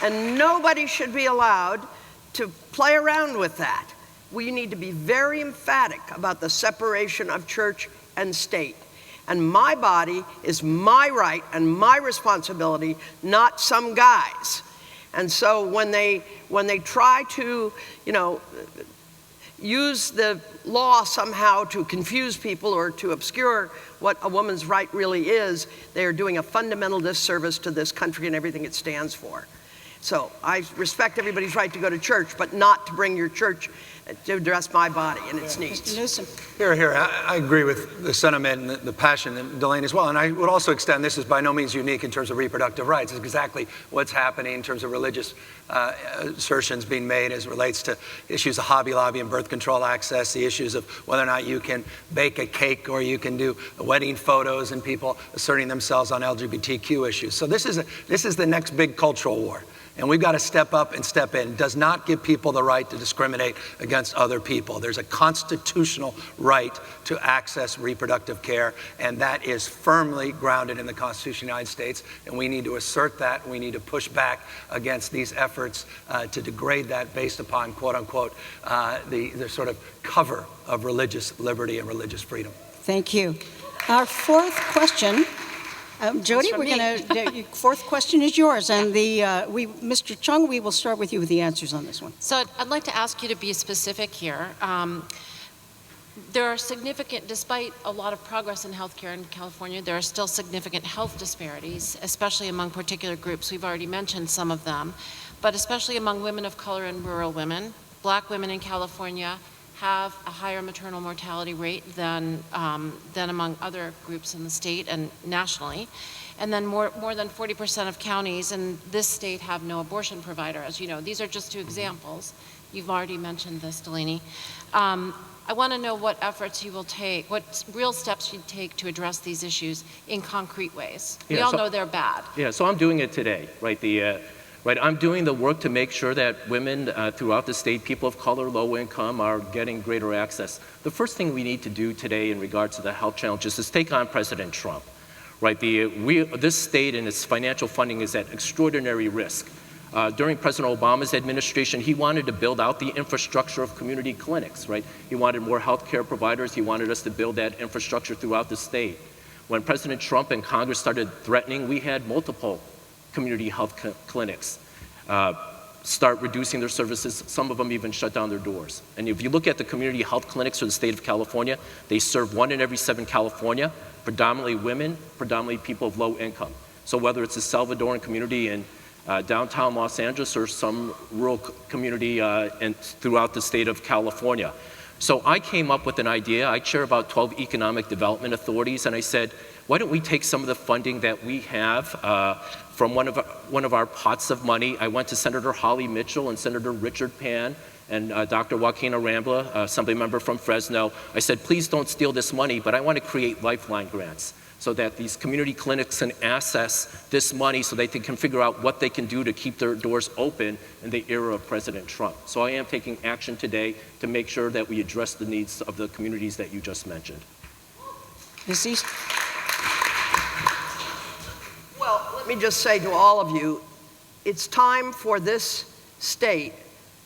And nobody should be allowed to play around with that. We need to be very emphatic about the separation of church and state. And my body is my right and my responsibility, not some guy's. And so when they try to, you know, use the law somehow to confuse people or to obscure what a woman's right really is, they are doing a fundamental disservice to this country and everything it stands for. So I respect everybody's right to go to church, but not to bring your church to address my body and its needs. Mr. Newsom. Here. I agree with the sentiment and the passion that Delaney as well. And I would also extend, this is by no means unique in terms of reproductive rights. It's exactly what's happening in terms of religious assertions being made as it relates to issues of Hobby Lobby and birth control access, the issues of whether or not you can bake a cake or you can do wedding photos, and people asserting themselves on LGBTQ issues. So this is the next big cultural war. And we've got to step up and step in. It does not give people the right to discriminate against other people. There's a constitutional right to access reproductive care, and that is firmly grounded in the Constitution of the United States. And we need to assert that. We need to push back against these efforts to degrade that based upon, quote unquote, the sort of cover of religious liberty and religious freedom. Thank you. Our fourth question. Jody, the fourth question is yours, and Mr. Chung, we will start with you with the answers on this one. So I'd like to ask you to be specific here. There are significant, despite a lot of progress in healthcare in California, there are still significant health disparities, especially among particular groups. We've already mentioned some of them, but especially among women of color and rural women. Black women in California have a higher maternal mortality rate than among other groups in the state and nationally. And then more than 40% of counties in this state have no abortion provider, as you know. These are just two examples. You've already mentioned this, Delaney. I want to know what efforts you will take, what real steps you'd take to address these issues in concrete ways. We all know they're bad. Yeah, so I'm doing it today, right? Right, I'm doing the work to make sure that women throughout the state, people of color, low income, are getting greater access. The first thing we need to do today in regards to the health challenges is take on President Trump. Right, this state and its financial funding is at extraordinary risk. During President Obama's administration, he wanted to build out the infrastructure of community clinics, right? He wanted more health care providers. He wanted us to build that infrastructure throughout the state. When President Trump and Congress started threatening, we had multiple community health clinics start reducing their services. Some of them even shut down their doors. And if you look at the community health clinics for the state of California, they serve 1 in every 7 California, predominantly women, predominantly people of low income. So whether it's a Salvadoran community in downtown Los Angeles or some rural community throughout the state of California. So I came up with an idea. I chair about 12 economic development authorities, and I said, why don't we take some of the funding that we have from one of our pots of money. I went to Senator Holly Mitchell and Senator Richard Pan and Dr. Joaquin Arambla, assembly member from Fresno. I said, please don't steal this money, but I want to create lifeline grants so that these community clinics can access this money so they can figure out what they can do to keep their doors open in the era of President Trump. So I am taking action today to make sure that we address the needs of the communities that you just mentioned. Ms. East? Well, let me just say to all of you, it's time for this state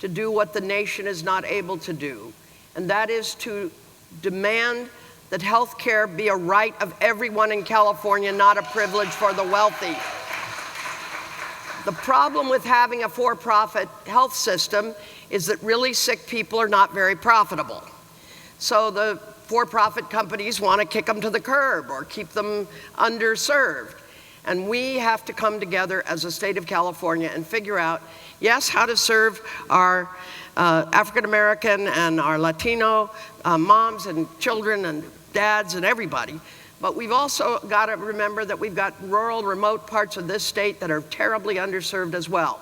to do what the nation is not able to do, and that is to demand that health care be a right of everyone in California, not a privilege for the wealthy. The problem with having a for-profit health system is that really sick people are not very profitable. So the for-profit companies want to kick them to the curb or keep them underserved. And we have to come together as a state of California and figure out, yes, how to serve our African American and our Latino moms and children and dads and everybody. But we've also got to remember that we've got rural, remote parts of this state that are terribly underserved as well.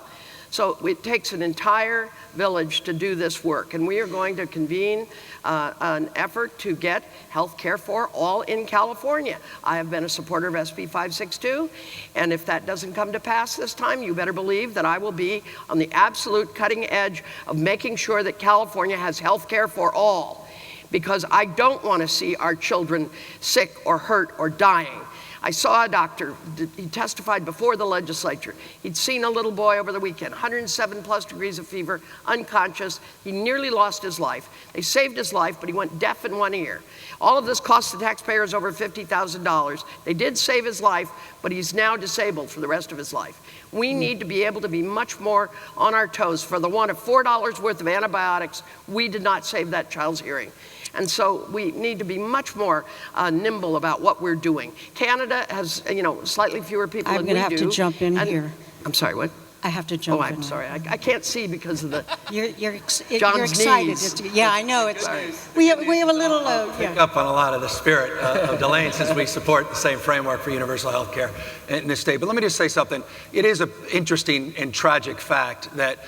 So it takes an entire village to do this work, and we are going to convene an effort to get health care for all in California. I have been a supporter of SB 562, and if that doesn't come to pass this time, you better believe that I will be on the absolute cutting edge of making sure that California has health care for all, because I don't want to see our children sick or hurt or dying. I saw a doctor, he testified before the legislature. He'd seen a little boy over the weekend, 107 plus degrees of fever, unconscious. He nearly lost his life. They saved his life, but he went deaf in one ear. All of this cost the taxpayers over $50,000. They did save his life, but he's now disabled for the rest of his life. We need to be able to be much more on our toes. For the one of $4 worth of antibiotics, we did not save that child's hearing. And so we need to be much more nimble about what we're doing. Canada has, slightly fewer people than we do. I'm going to have to jump in here. I'm sorry, what? I have to jump in. Oh, I'm sorry. I can't see because of the You're John's excited. knees. Yeah, I know. We have a little. Pick up on a lot of the spirit of Delane, since we support the same framework for universal health care in this state. But let me just say something. It is an interesting and tragic fact that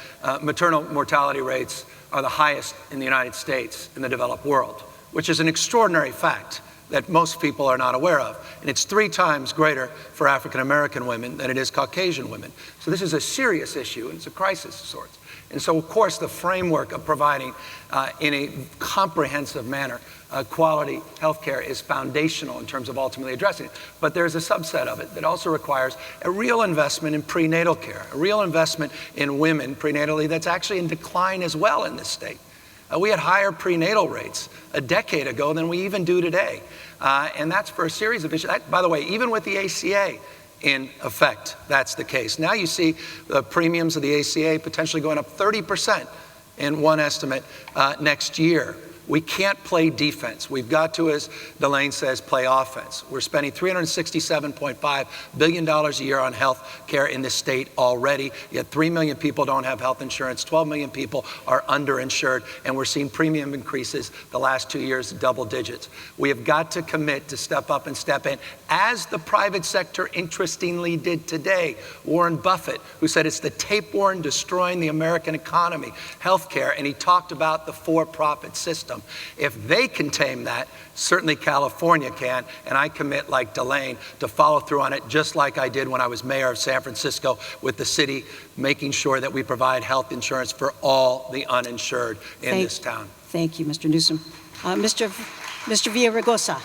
maternal mortality rates are the highest in the United States in the developed world, which is an extraordinary fact that most people are not aware of. And it's 3 times greater for African American women than it is Caucasian women. So this is a serious issue, and it's a crisis of sorts. And so, of course, the framework of providing in a comprehensive manner quality health care is foundational in terms of ultimately addressing it. But there's a subset of it that also requires a real investment in prenatal care, a real investment in women prenatally that's actually in decline as well in this state. We had higher prenatal rates a decade ago than we even do today. And that's for a series of issues. By the way, even with the ACA in effect, that's the case. Now you see the premiums of the ACA potentially going up 30% in one estimate next year. We can't play defense. We've got to, as Delane says, play offense. We're spending $367.5 billion a year on health care in this state already, yet 3 million people don't have health insurance, 12 million people are underinsured, and we're seeing premium increases the last 2 years, double digits. We have got to commit to step up and step in, as the private sector interestingly did today. Warren Buffett, who said it's the tapeworm destroying the American economy, health care, and he talked about the for-profit system. system. If they can tame that, certainly California can, and I commit, like Delane, to follow through on it, just like I did when I was mayor of San Francisco with the city, making sure that we provide health insurance for all the uninsured in this town. Thank you, Mr. Newsom. Mr. Villaraigosa.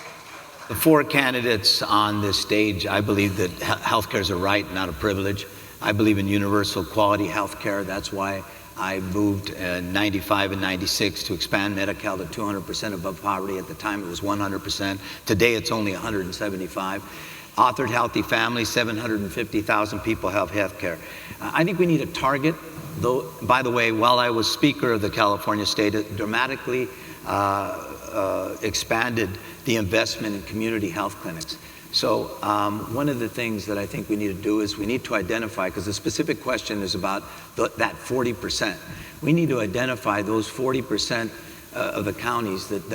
The four candidates on this stage, I believe that healthcare is a right, not a privilege. I believe in universal quality healthcare. That's why I moved in 95 and 96 to expand Medi-Cal to 200% above poverty. At the time, it was 100%. Today, it's only 175. Authored Healthy Families, 750,000 people have health care. I think we need a target, though, by the way, while I was Speaker of the California State, it dramatically expanded the investment in community health clinics. So one of the things that I think we need to do is we need to identify, because the specific question is about that 40%. We need to identify those 40% of the counties that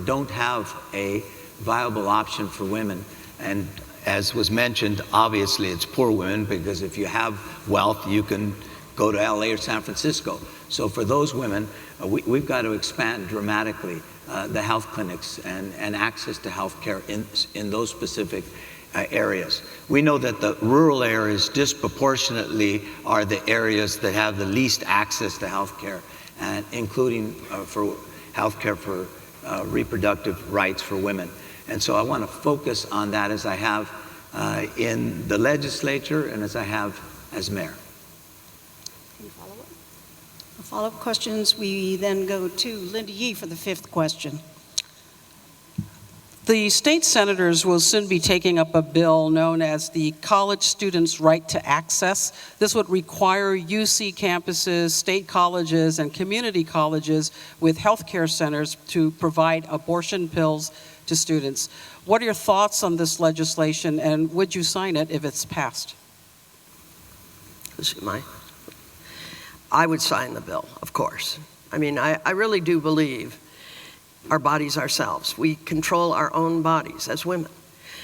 don't have a viable option for women. And as was mentioned, obviously it's poor women, because if you have wealth, you can go to LA or San Francisco. So for those women, we've got to expand dramatically the health clinics and access to health care in those specific areas. We know that the rural areas disproportionately are the areas that have the least access to health care, and including for health care for reproductive rights for women. And so I want to focus on that as I have in the legislature and as I have as mayor. Follow-up questions, we then go to Linda Yee for the fifth question. The state senators will soon be taking up a bill known as the College Students' Right to Access. This would require UC campuses, state colleges, and community colleges with healthcare centers to provide abortion pills to students. What are your thoughts on this legislation, and would you sign it if it's passed? I would sign the bill, of course. I mean, I really do believe our bodies ourselves. We control our own bodies as women.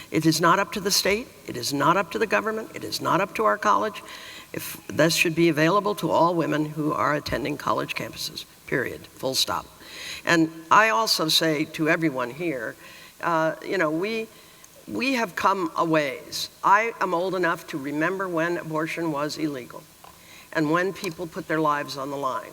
It is not up to the state. It is not up to the government. It is not up to our college. If this should be available to all women who are attending college campuses, period, full stop. And I also say to everyone here, we have come a ways. I am old enough to remember when abortion was illegal and when people put their lives on the line.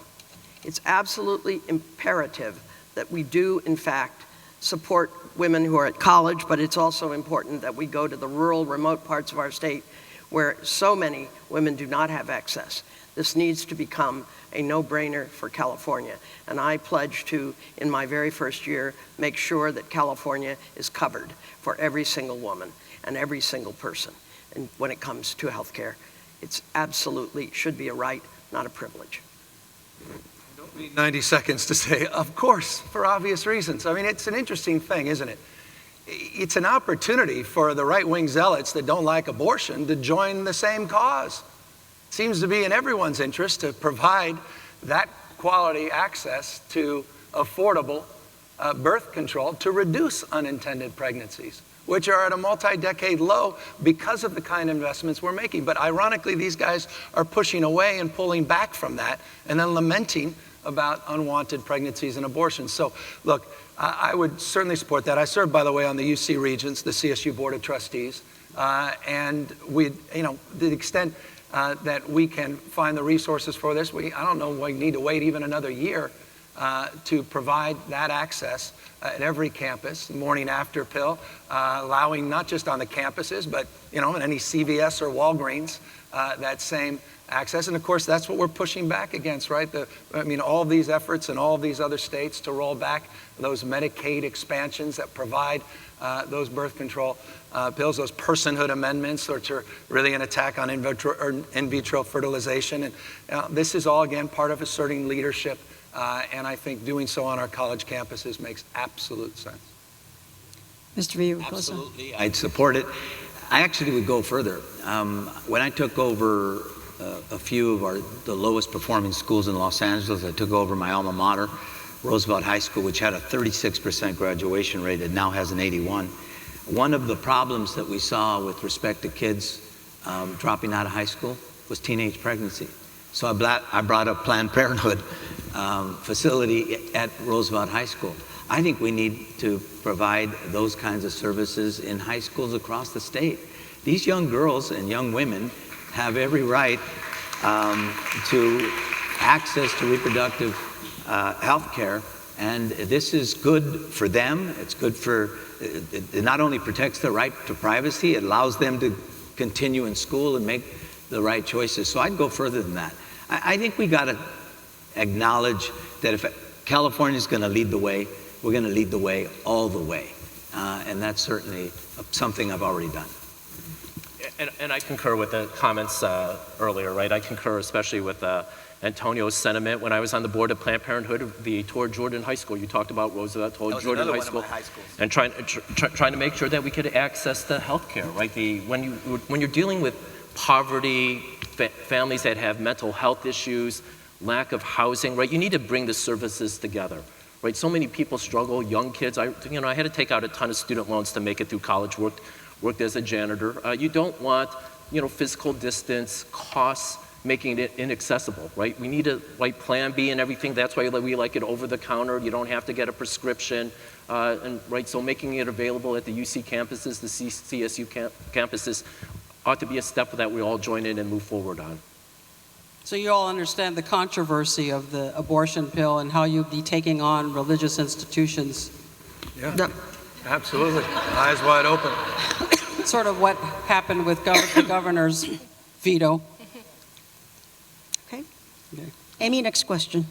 It's absolutely imperative that we do, in fact, support women who are at college, but it's also important that we go to the rural, remote parts of our state where so many women do not have access. This needs to become a no-brainer for California. And I pledge to, in my very first year, make sure that California is covered for every single woman and every single person. And when it comes to health care, it's absolutely should be a right, not a privilege. I don't need 90 seconds to say, of course, for obvious reasons. I mean, it's an interesting thing, isn't it? It's an opportunity for the right-wing zealots that don't like abortion to join the same cause. It seems to be in everyone's interest to provide that quality access to affordable birth control to reduce unintended pregnancies, which are at a multi-decade low because of the kind of investments we're making. But ironically, these guys are pushing away and pulling back from that and then lamenting about unwanted pregnancies and abortions. So look, I would certainly support that. I serve, by the way, on the UC Regents, the CSU Board of Trustees, and we, to the extent that we can find the resources for this, I don't know, we need to wait even another year to provide that access at every campus, morning after pill, allowing not just on the campuses, but in any CVS or Walgreens, that same access. And of course, that's what we're pushing back against, right? All of these efforts in all of these other states to roll back those Medicaid expansions that provide those birth control pills, those personhood amendments, which are really an attack on in vitro fertilization. And this is all, again, part of asserting leadership. And I think doing so on our college campuses makes absolute sense. Mr. Villaraigosa. Absolutely, I'd support it. I actually would go further. When I took over a few of the lowest performing schools in Los Angeles, I took over my alma mater, Roosevelt High School, which had a 36% graduation rate. It now has an 81%. One of the problems that we saw with respect to kids dropping out of high school was teenage pregnancy. So I brought up Planned Parenthood facility at Roosevelt High School. I think we need to provide those kinds of services in high schools across the state. These young girls and young women have every right to access to reproductive health care, and this is good for them. It's good for, it not only protects their right to privacy, it allows them to continue in school and make the right choices. So I'd go further than that. I think we got to acknowledge that if California's going to lead the way, we're going to lead the way all the way. And that's certainly something I've already done. And I concur with the comments earlier, right? I concur especially with Antonio's sentiment. When I was on the board of Planned Parenthood, the toward Jordan High School, you talked about Roosevelt toward Jordan High School, and trying to make sure that we could access the health care, right? When you're dealing with poverty, families that have mental health issues, lack of housing, right? You need to bring the services together, right? So many people struggle, young kids. I had to take out a ton of student loans to make it through college, worked as a janitor. You don't want, physical distance, costs, making it inaccessible, right? We need a plan B and everything. That's why we like it over the counter. You don't have to get a prescription, so making it available at the UC campuses, the CSU campuses, ought to be a step that we all join in and move forward on. So you all understand the controversy of the abortion pill and how you'd be taking on religious institutions. Yeah, absolutely. Eyes wide open. Sort of what happened with the governor's veto. Okay. Amy, next question.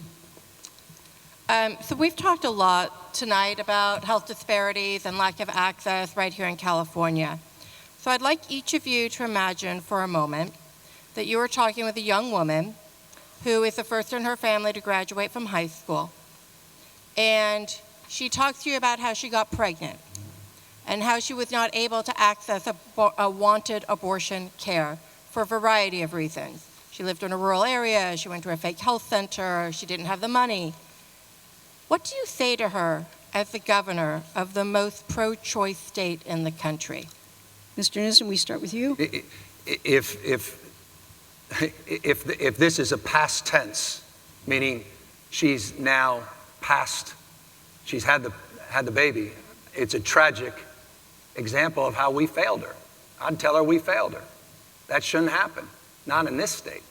So we've talked a lot tonight about health disparities and lack of access right here in California. So I'd like each of you to imagine for a moment that you are talking with a young woman who is the first in her family to graduate from high school. And she talks to you about how she got pregnant and how she was not able to access a wanted abortion care for a variety of reasons. She lived in a rural area, she went to a fake health center, she didn't have the money. What do you say to her as the governor of the most pro-choice state in the country? Mr. Nissen, we start with you. If this is a past tense, meaning she's now past, she's had the baby, it's a tragic example of how we failed her. I'd tell her we failed her. That shouldn't happen. Not in this state,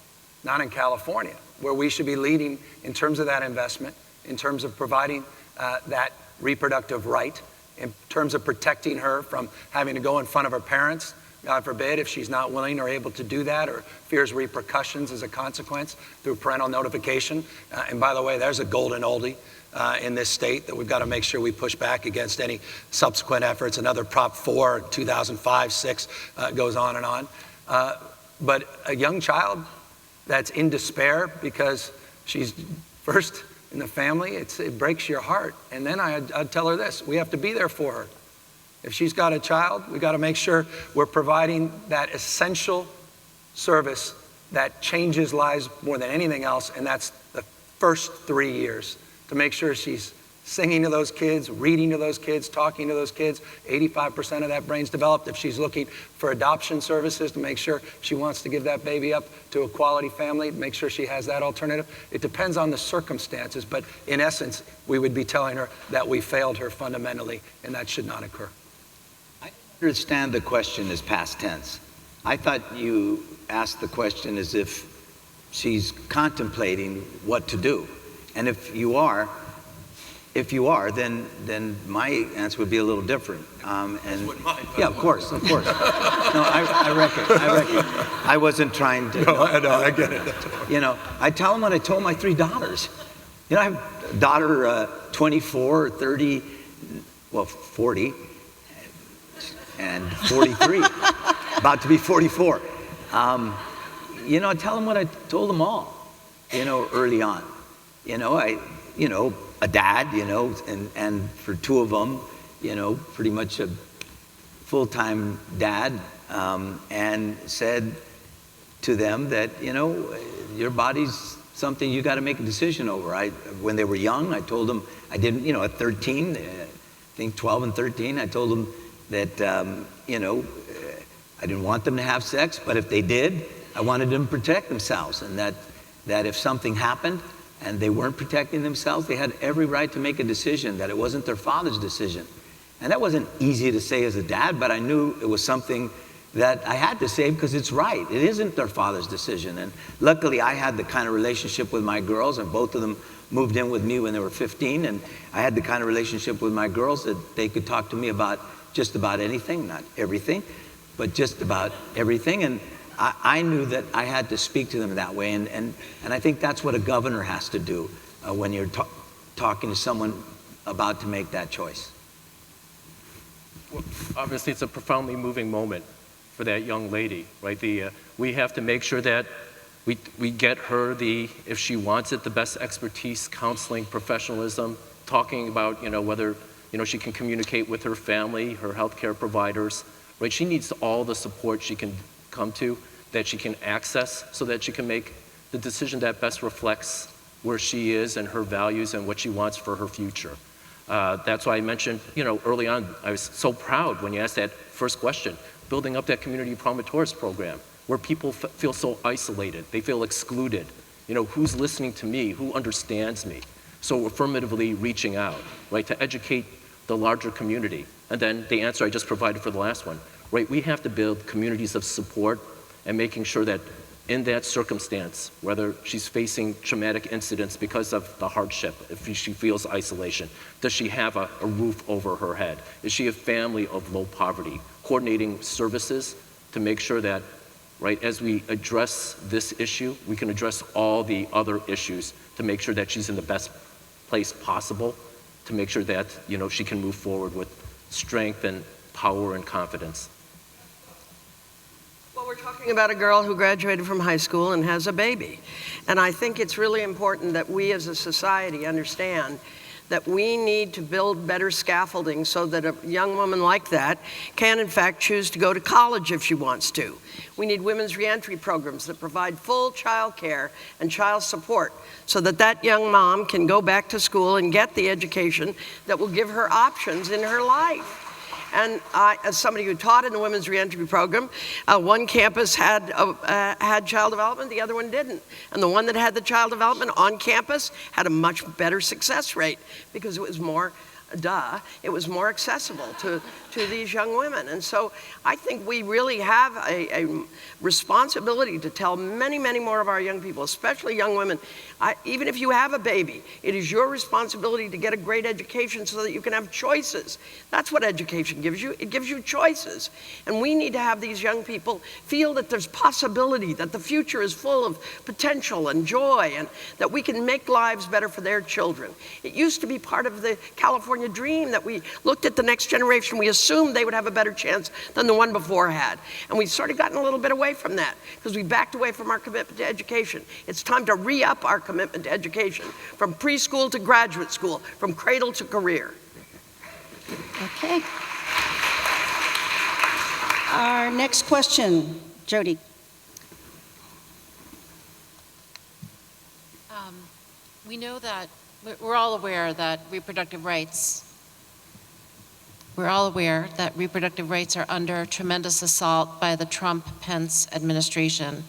not in California, where we should be leading in terms of that investment, in terms of providing that reproductive right, in terms of protecting her from having to go in front of her parents, God forbid, if she's not willing or able to do that or fears repercussions as a consequence through parental notification. And by the way, there's a golden oldie in this state that we've got to make sure we push back against any subsequent efforts. Another Prop 4, 2005, 6 goes on and on. But a young child that's in despair because she's first in the family, it breaks your heart. And then I'd tell her this, we have to be there for her. If she's got a child, we got to make sure we're providing that essential service that changes lives more than anything else, and that's the first 3 years, to make sure she's singing to those kids, reading to those kids, talking to those kids. 85% of that brain's developed. If she's looking for adoption services, to make sure she wants to give that baby up to a quality family, to make sure she has that alternative. It depends on the circumstances, but in essence, we would be telling her that we failed her fundamentally, and that should not occur. I understand the question is past tense. I thought you asked the question as if she's contemplating what to do. And if you are, then my answer would be a little different. Yeah, of course. No, I reckon. I wasn't trying to. No, I get it. I tell them what I told my 3 daughters. I have a daughter, 24, 30, 40, and 43, about to be 44. I tell them what I told them all, early on. A dad, and for 2 of them, pretty much a full-time dad, and said to them that, your body's something you got to make a decision over. When they were young, I told them, I didn't, at 13, I think 12 and 13, I told them that, I didn't want them to have sex, but if they did, I wanted them to protect themselves, and that if something happened, and they weren't protecting themselves, they had every right to make a decision that it wasn't their father's decision. And that wasn't easy to say as a dad, but I knew it was something that I had to say because it's right. It isn't their father's decision. And luckily, I had the kind of relationship with my girls, and both of them moved in with me when they were 15, and I had the kind of relationship with my girls that they could talk to me about just about anything, not everything, but just about everything. And I knew that I had to speak to them that way, and I think that's what a governor has to do when you're talking to someone about to make that choice. Well, obviously, it's a profoundly moving moment for that young lady, right? We have to make sure that we get her if she wants it, the best expertise, counseling, professionalism, talking about, whether, she can communicate with her family, her healthcare providers, right? She needs all the support she can come to, that she can access, so that she can make the decision that best reflects where she is and her values and what she wants for her future. That's why I mentioned, early on, I was so proud when you asked that first question, building up that community promotors program, where people feel so isolated, they feel excluded. Who's listening to me? Who understands me? So affirmatively reaching out, right, to educate the larger community. And then the answer I just provided for the last one, right, we have to build communities of support and making sure that in that circumstance, whether she's facing traumatic incidents because of the hardship, if she feels isolation, does she have a roof over her head? Is she a family of low poverty? Coordinating services to make sure that, right, as we address this issue, we can address all the other issues to make sure that she's in the best place possible, to make sure that, she can move forward with strength and power and confidence. Well, we're talking about a girl who graduated from high school and has a baby. And I think it's really important that we as a society understand that we need to build better scaffolding so that a young woman like that can, in fact, choose to go to college if she wants to. We need women's reentry programs that provide full child care and child support so that that young mom can go back to school and get the education that will give her options in her life. And as somebody who taught in the women's reentry program, one campus had child development, the other one didn't. And the one that had the child development on campus had a much better success rate because it was more accessible to these young women. And so I think we really have a responsibility to tell many, many more of our young people, especially young women, even if you have a baby, it is your responsibility to get a great education so that you can have choices. That's what education gives you. It gives you choices. And we need to have these young people feel that there's possibility, that the future is full of potential and joy, and that we can make lives better for their children. It used to be part of the California dream that we looked at the next generation. We assumed they would have a better chance than the one before had. And we've sort of gotten a little bit away from that because we backed away from our commitment to education. It's time to re-up our commitment to education, from preschool to graduate school, from cradle to career. Okay. Our next question, Jody. We know that we're all aware that reproductive rights are under tremendous assault by the Trump-Pence administration,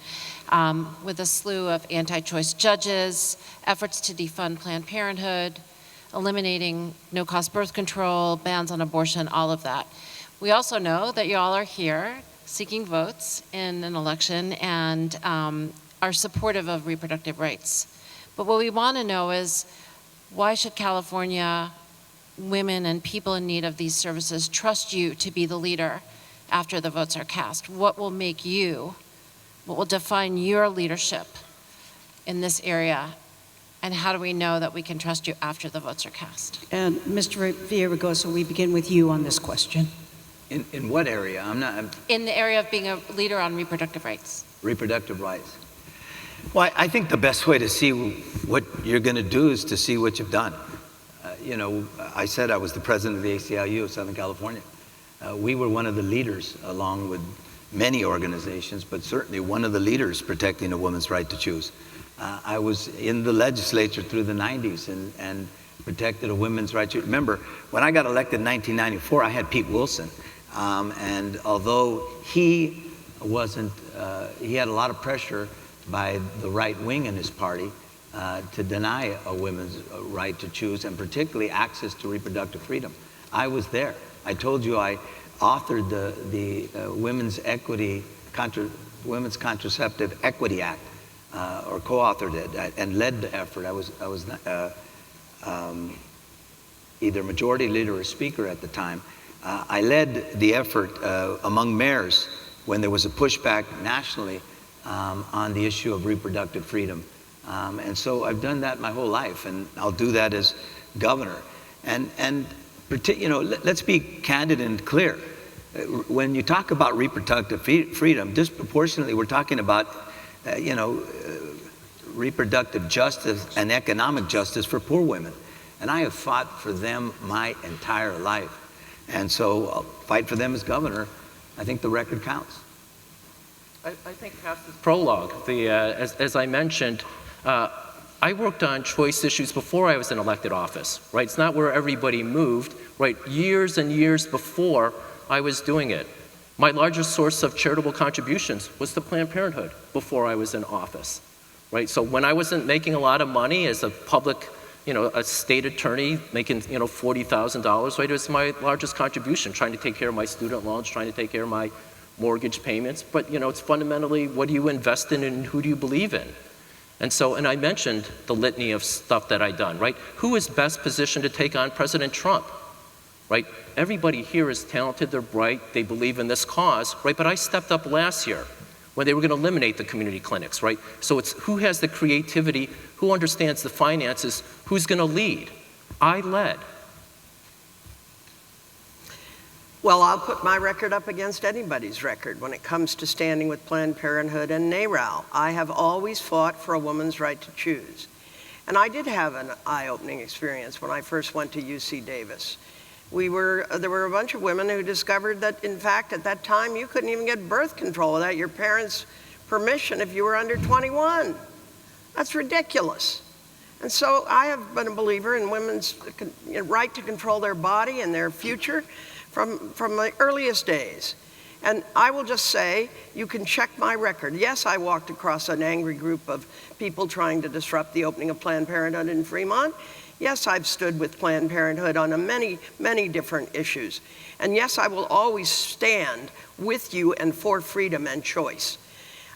with a slew of anti-choice judges, efforts to defund Planned Parenthood, eliminating no-cost birth control, bans on abortion, all of that. We also know that y'all are here seeking votes in an election and are supportive of reproductive rights. But what we want to know is, why should California women and people in need of these services trust you to be the leader after the votes are cast? What will define your leadership in this area? And how do we know that we can trust you after the votes are cast? And Mr. Villaraigosa, we begin with you on this question. In what area? In the area of being a leader on reproductive rights. Reproductive rights. Well, I think the best way to see what you're going to do is to see what you've done. I said I was the president of the ACLU of Southern California. We were one of the leaders, along with many organizations, but certainly one of the leaders protecting a woman's right to choose. I was in the legislature through the 90s and protected a women's right to. Remember, when I got elected in 1994, I had Pete Wilson. And although he had a lot of pressure by the right wing in his party, to deny a woman's right to choose, and particularly access to reproductive freedom. I was there. I told you I authored the Women's Contraceptive Equity Act, or co-authored it and led the effort. I was either majority leader or speaker at the time. I led the effort among mayors when there was a pushback nationally on the issue of reproductive freedom. And so I've done that my whole life, and I'll do that as governor. And you know, let's be candid and clear. When you talk about reproductive freedom, disproportionately we're talking about, reproductive justice and economic justice for poor women. And I have fought for them my entire life. And so I'll fight for them as governor. I think the record counts. I think past this prologue, as I mentioned, I worked on choice issues before I was in elected office, right? It's not where everybody moved, right? Years and years before I was doing it. My largest source of charitable contributions was to Planned Parenthood before I was in office, right? So when I wasn't making a lot of money as a public, a state attorney making, $40,000, right? It was my largest contribution, trying to take care of my student loans, trying to take care of my mortgage payments. But, it's fundamentally, what do you invest in and who do you believe in? And I mentioned the litany of stuff that I've done, right? Who is best positioned to take on President Trump, right? Everybody here is talented, they're bright, they believe in this cause, right? But I stepped up last year when they were going to eliminate the community clinics, right? So it's who has the creativity, who understands the finances, who's going to lead. I led. Well, I'll put my record up against anybody's record when it comes to standing with Planned Parenthood and NARAL. I have always fought for a woman's right to choose. And I did have an eye-opening experience when I first went to UC Davis. There were a bunch of women who discovered that, in fact, at that time, you couldn't even get birth control without your parents' permission if you were under 21. That's ridiculous. And so I have been a believer in women's right to control their body and their future from the earliest days. And I will just say, you can check my record. Yes, I walked across an angry group of people trying to disrupt the opening of Planned Parenthood in Fremont. Yes, I've stood with Planned Parenthood on many, many different issues. And yes, I will always stand with you and for freedom and choice.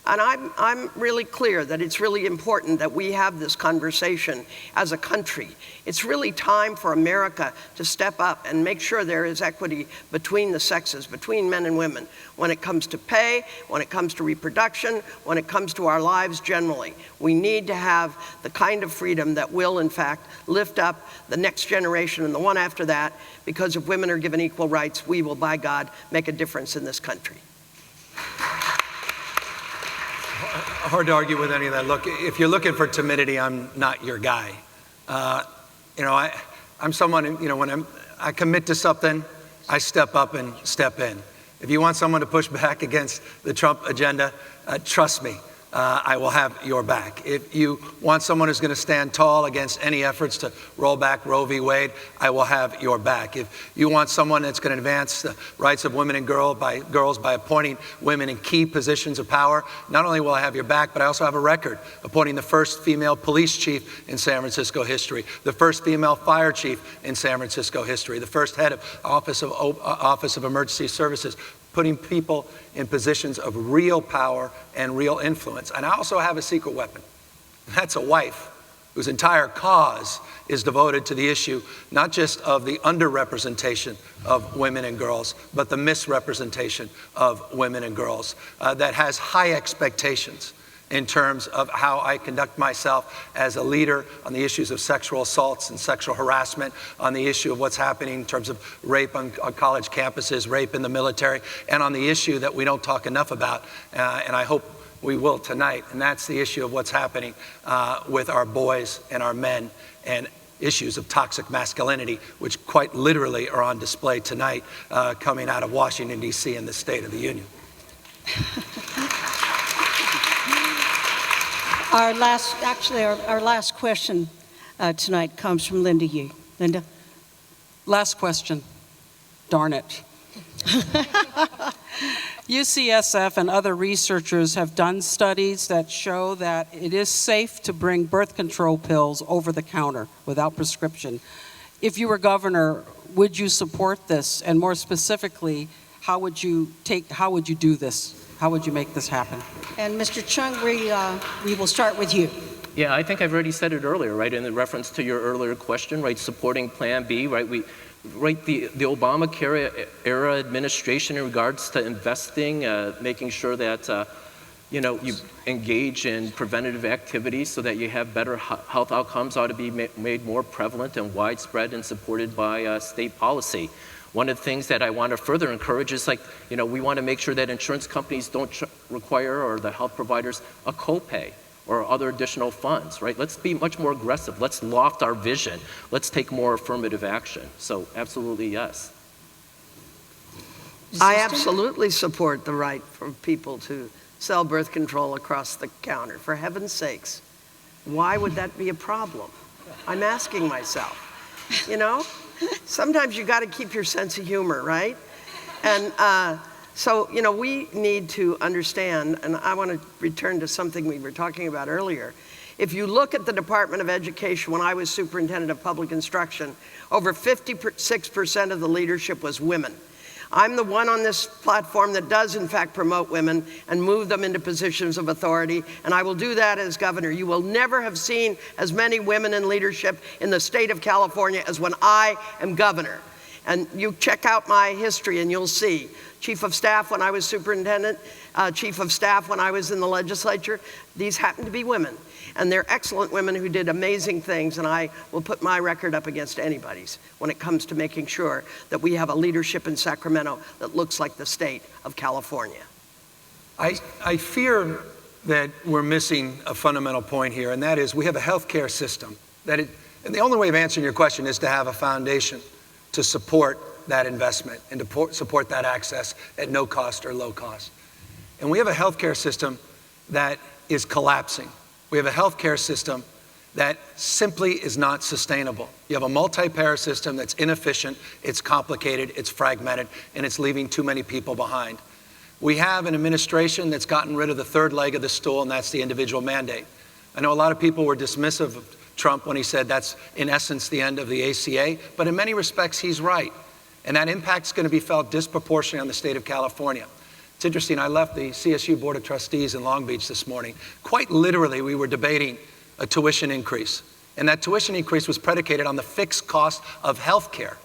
And I'm really clear that it's really important that we have this conversation as a country. It's really time for America to step up and make sure there is equity between the sexes, between men and women, when it comes to pay, when it comes to reproduction, when it comes to our lives generally. We need to have the kind of freedom that will, in fact, lift up the next generation and the one after that, because if women are given equal rights, we will, by God, make a difference in this country. Hard to argue with any of that. Look, if you're looking for timidity, I'm not your guy. I'm someone, when I commit to something, I step up and step in. If you want someone to push back against the Trump agenda, trust me, I will have your back. If you want someone who's going to stand tall against any efforts to roll back Roe v. Wade, I will have your back. If you want someone that's going to advance the rights of women and girls by appointing women in key positions of power, not only will I have your back, but I also have a record appointing the first female police chief in San Francisco history, the first female fire chief in San Francisco history, the first head of Office of Emergency Services, putting people in positions of real power and real influence. And I also have a secret weapon. That's a wife whose entire cause is devoted to the issue, not just of the underrepresentation of women and girls, but the misrepresentation of women and girls, that has high expectations in terms of how I conduct myself as a leader on the issues of sexual assaults and sexual harassment, on the issue of what's happening in terms of rape on college campuses, rape in the military, and on the issue that we don't talk enough about, and I hope we will tonight, and that's the issue of what's happening with our boys and our men, and issues of toxic masculinity, which quite literally are on display tonight coming out of Washington, D.C. in the State of the Union. Our last question tonight comes from Linda Yee. Linda? Last question. Darn it. UCSF and other researchers have done studies that show that it is safe to bring birth control pills over the counter without prescription. If you were governor, would you support this? And more specifically, how would you do this? How would you make this happen? And Mr. Chung, we will start with you. Yeah, I think I've already said it earlier, right, in reference to your earlier question, right, supporting Plan B, right, the Obamacare era administration in regards to investing, making sure that, you engage in preventative activities so that you have better health outcomes ought to be made more prevalent and widespread and supported by state policy. One of the things that I want to further encourage is we want to make sure that insurance companies don't require, or the health providers, a copay or other additional funds, right? Let's be much more aggressive. Let's loft our vision. Let's take more affirmative action. So absolutely yes. I absolutely support the right for people to sell birth control across the counter. For heaven's sakes, why would that be a problem? I'm asking myself, Sometimes you got to keep your sense of humor, right? And so, we need to understand, and I want to return to something we were talking about earlier. If you look at the Department of Education, when I was superintendent of public instruction, over 56% of the leadership was women. I'm the one on this platform that does, in fact, promote women and move them into positions of authority, and I will do that as governor. You will never have seen as many women in leadership in the state of California as when I am governor. And you check out my history and you'll see. Chief of Staff when I was superintendent, Chief of Staff when I was in the legislature, these happen to be women. And they're excellent women who did amazing things, and I will put my record up against anybody's when it comes to making sure that we have a leadership in Sacramento that looks like the state of California. I fear that we're missing a fundamental point here, and that is we have a healthcare system and the only way of answering your question is to have a foundation to support that investment and to support that access at no cost or low cost. And we have a healthcare system that is collapsing. We have a healthcare system that simply is not sustainable. You have a multi-payer system that's inefficient, it's complicated, it's fragmented, and it's leaving too many people behind. We have an administration that's gotten rid of the third leg of the stool, and that's the individual mandate. I know a lot of people were dismissive of Trump when he said that's in essence the end of the ACA, but in many respects he's right. And that impact's going to be felt disproportionately on the state of California. It's interesting, I left the CSU Board of Trustees in Long Beach this morning. Quite literally, we were debating a tuition increase. And that tuition increase was predicated on the fixed cost of health care.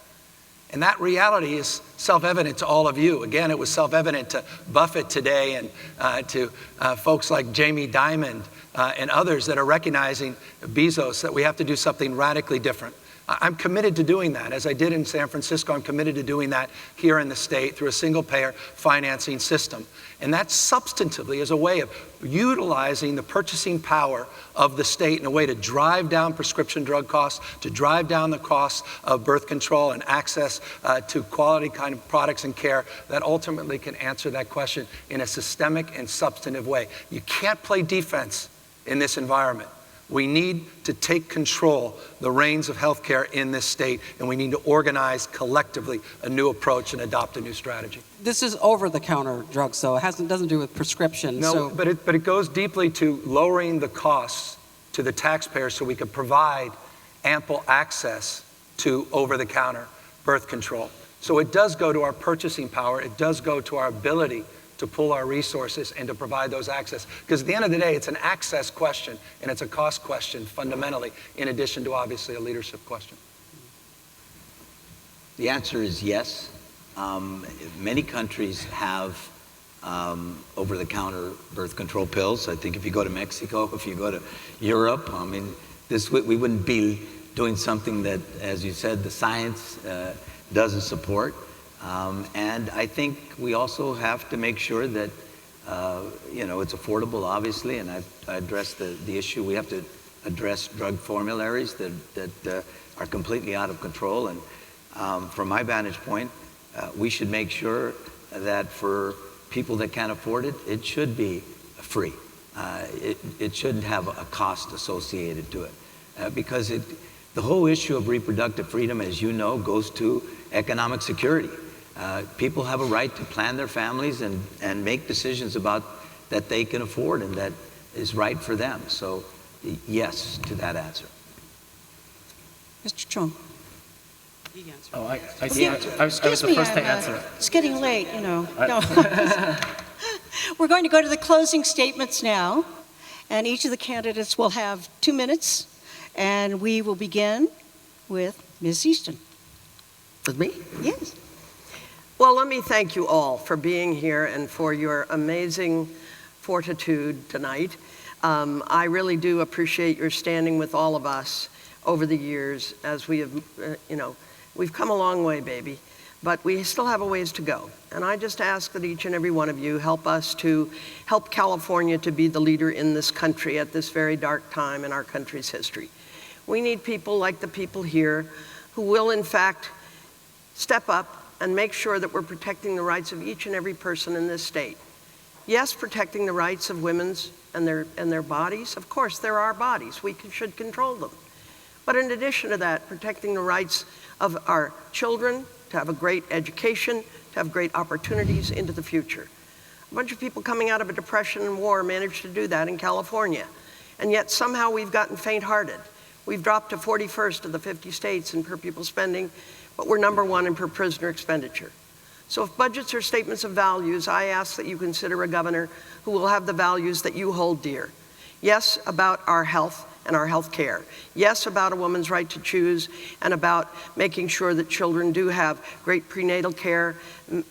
And that reality is self-evident to all of you. Again, it was self-evident to Buffett today and to folks like Jamie Dimon and others that are recognizing, Bezos, that we have to do something radically different. I'm committed to doing that. As I did in San Francisco, I'm committed to doing that here in the state through a single-payer financing system. And that substantively is a way of utilizing the purchasing power of the state in a way to drive down prescription drug costs, to drive down the costs of birth control and access to quality kind of products and care that ultimately can answer that question in a systemic and substantive way. You can't play defense in this environment. We need to take control, the reins of healthcare in this state, and we need to organize collectively a new approach and adopt a new strategy. This is over-the-counter drugs, though. It doesn't do with prescription. No, but it goes deeply to lowering the costs to the taxpayer so we can provide ample access to over-the-counter birth control. So it does go to our purchasing power. It does go to our ability to pull our resources and to provide those access. Because at the end of the day, it's an access question and it's a cost question fundamentally, in addition to obviously a leadership question. The answer is yes. Many countries have over-the-counter birth control pills. I think if you go to Mexico, if you go to Europe, we wouldn't be doing something that, as you said, the science doesn't support. And I think we also have to make sure that, it's affordable, obviously, and I addressed the issue. We have to address drug formularies that are completely out of control. And from my vantage point, we should make sure that for people that can't afford it, it should be free. It shouldn't have a cost associated to it. Because the whole issue of reproductive freedom, as you know, goes to economic security. People have a right to plan their families and make decisions about that they can afford and that is right for them. So yes to that answer. Mr. Chung. Oh, I was Excuse the me, first to answer. it's getting late, you know. No. We're going to go to the closing statements now, and each of the candidates will have 2 minutes, and we will begin with Ms. Easton. With me? Yes. Well, let me thank you all for being here and for your amazing fortitude tonight. I really do appreciate your standing with all of us over the years as we have, we've come a long way, baby, but we still have a ways to go. And I just ask that each and every one of you help us to help California to be the leader in this country at this very dark time in our country's history. We need people like the people here who will, in fact, step up and make sure that we're protecting the rights of each and every person in this state. Yes, protecting the rights of women's and their bodies. Of course, they're our bodies. We should control them. But in addition to that, protecting the rights of our children to have a great education, to have great opportunities into the future. A bunch of people coming out of a depression and war managed to do that in California. And yet somehow we've gotten faint-hearted. We've dropped to 41st of the 50 states in per pupil spending, but we're #1 in per prisoner expenditure. So if budgets are statements of values, I ask that you consider a governor who will have the values that you hold dear. Yes, about our health and our health care. Yes, about a woman's right to choose and about making sure that children do have great prenatal care,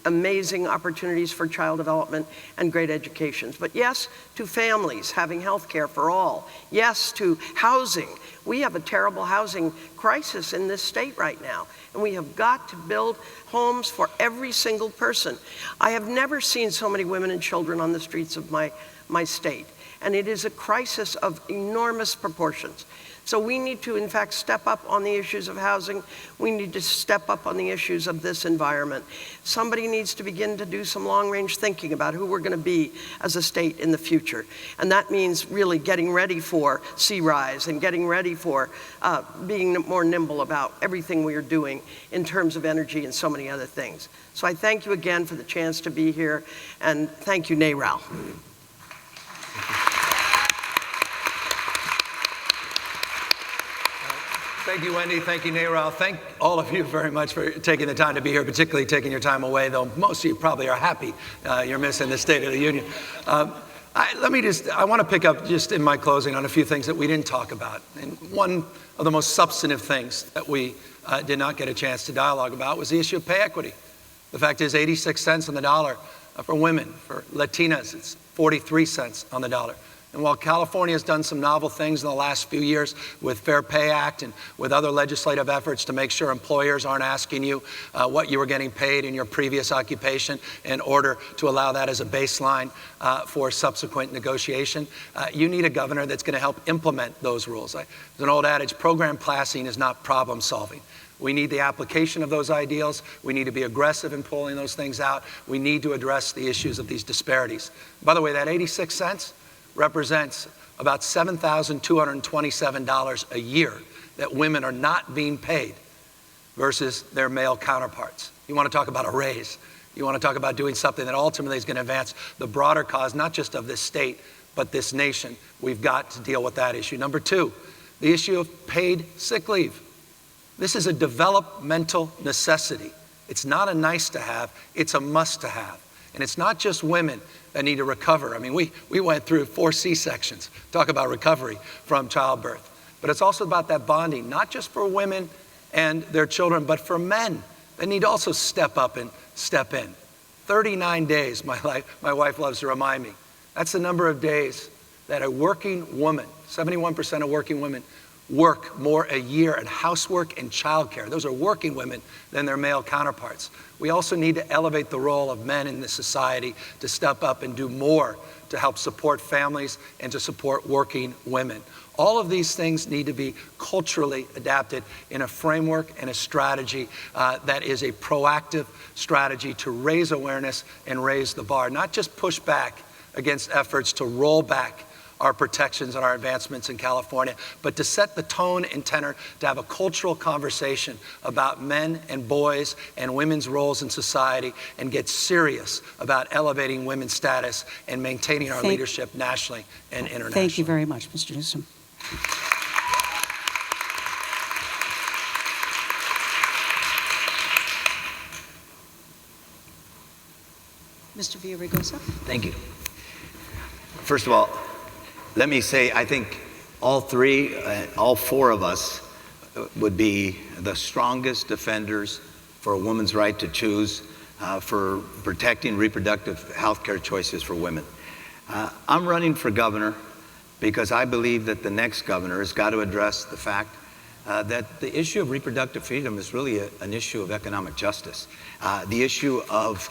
amazing opportunities for child development, and great educations. But yes, to families having health care for all. Yes, to housing. We have a terrible housing crisis in this state right now, and we have got to build homes for every single person. I have never seen so many women and children on the streets of my state. And it is a crisis of enormous proportions. So we need to, in fact, step up on the issues of housing. We need to step up on the issues of this environment. Somebody needs to begin to do some long-range thinking about who we're going to be as a state in the future. And that means really getting ready for sea rise and getting ready for being more nimble about everything we are doing in terms of energy and so many other things. So I thank you again for the chance to be here, and thank you, NARAL. Thank you, Wendy. Thank you, NARAL. Thank all of you very much for taking the time to be here, particularly taking your time away, though most of you probably are happy you're missing the State of the Union. I want to pick up just in my closing on a few things that we didn't talk about. And one of the most substantive things that we did not get a chance to dialogue about was the issue of pay equity. The fact is 86 cents on the dollar for women. For Latinas, it's 43 cents on the dollar. And while California has done some novel things in the last few years with Fair Pay Act and with other legislative efforts to make sure employers aren't asking you what you were getting paid in your previous occupation in order to allow that as a baseline for subsequent negotiation, you need a governor that's going to help implement those rules. There's an old adage, program passing is not problem solving. We need the application of those ideals. We need to be aggressive in pulling those things out. We need to address the issues of these disparities. By the way, that 86 cents represents about $7,227 a year that women are not being paid versus their male counterparts. You want to talk about a raise. You want to talk about doing something that ultimately is going to advance the broader cause, not just of this state, but this nation. We've got to deal with that issue. Number two, the issue of paid sick leave. This is a developmental necessity. It's not a nice to have, it's a must to have. And it's not just women that need to recover. I mean, we went through 4 C-sections. Talk about recovery from childbirth. But it's also about that bonding, not just for women and their children, but for men that need to also step up and step in. 39 days, my wife loves to remind me. That's the number of days that a working woman, 71% of working women, work more a year at housework and childcare. Those are working women than their male counterparts. We also need to elevate the role of men in this society to step up and do more to help support families and to support working women. All of these things need to be culturally adapted in a framework and a strategy that is a proactive strategy to raise awareness and raise the bar, not just push back against efforts to roll back our protections and our advancements in California, but to set the tone and tenor, to have a cultural conversation about men and boys and women's roles in society, and get serious about elevating women's status and maintaining our leadership nationally and internationally. Thank you very much, Mr. Newsom. Mr. Villaraigosa. Thank you. First of all, let me say, I think all four of us would be the strongest defenders for a woman's right to choose, for protecting reproductive health care choices for women. I'm running for governor because I believe that the next governor has got to address the fact that the issue of reproductive freedom is really an issue of economic justice. The issue of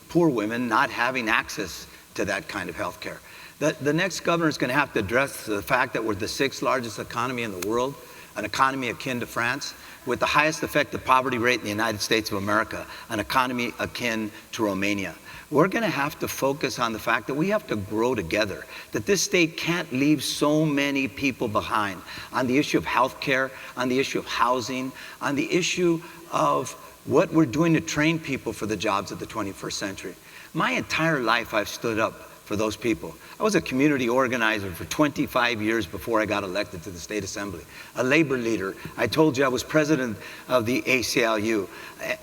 poor women not having access to that kind of health care. The next governor is going to have to address the fact that we're the 6th largest economy in the world, an economy akin to France, with the highest effective poverty rate in the United States of America, an economy akin to Romania. We're going to have to focus on the fact that we have to grow together, that this state can't leave so many people behind on the issue of health care, on the issue of housing, on the issue of what we're doing to train people for the jobs of the 21st century. My entire life I've stood up for those people. I was a community organizer for 25 years before I got elected to the state assembly, a labor leader. I told you I was president of the ACLU.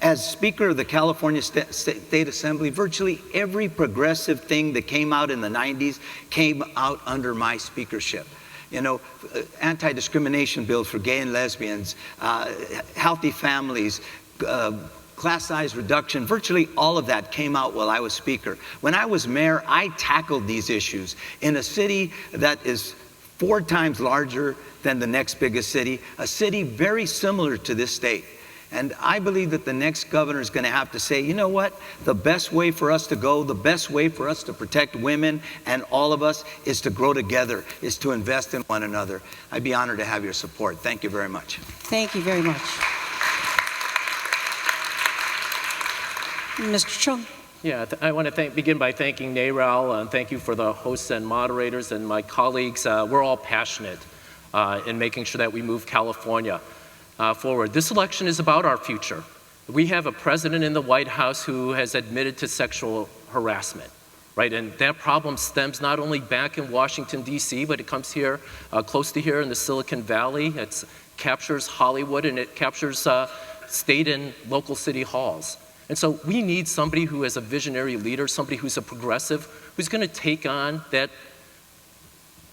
As Speaker of the California State Assembly, virtually every progressive thing that came out in the 90s came out under my speakership. Anti-discrimination bills for gay and lesbians, healthy families, class size reduction, virtually all of that came out while I was Speaker. When I was mayor, I tackled these issues in a city that is 4 times larger than the next biggest city, a city very similar to this state. And I believe that the next governor is going to have to say, you know what, the best way for us to go, the best way for us to protect women and all of us is to grow together, is to invest in one another. I'd be honored to have your support. Thank you very much. Thank you very much. Mr. Chung. Yeah, I want to begin by thanking NARAL, and thank you for the hosts and moderators and my colleagues. We're all passionate in making sure that we move California forward. This election is about our future. We have a president in the White House who has admitted to sexual harassment, right? And that problem stems not only back in Washington, D.C., but it comes here, close to here in the Silicon Valley. It captures Hollywood, and it captures state and local city halls. And so we need somebody who is a visionary leader, somebody who's a progressive, who's going to take on that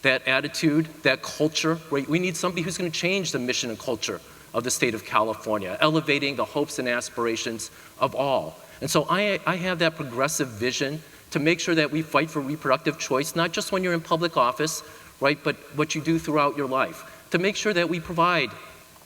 attitude, that culture. Right? We need somebody who's going to change the mission and culture of the state of California, elevating the hopes and aspirations of all. And so I have that progressive vision to make sure that we fight for reproductive choice, not just when you're in public office, right, but what you do throughout your life, to make sure that we provide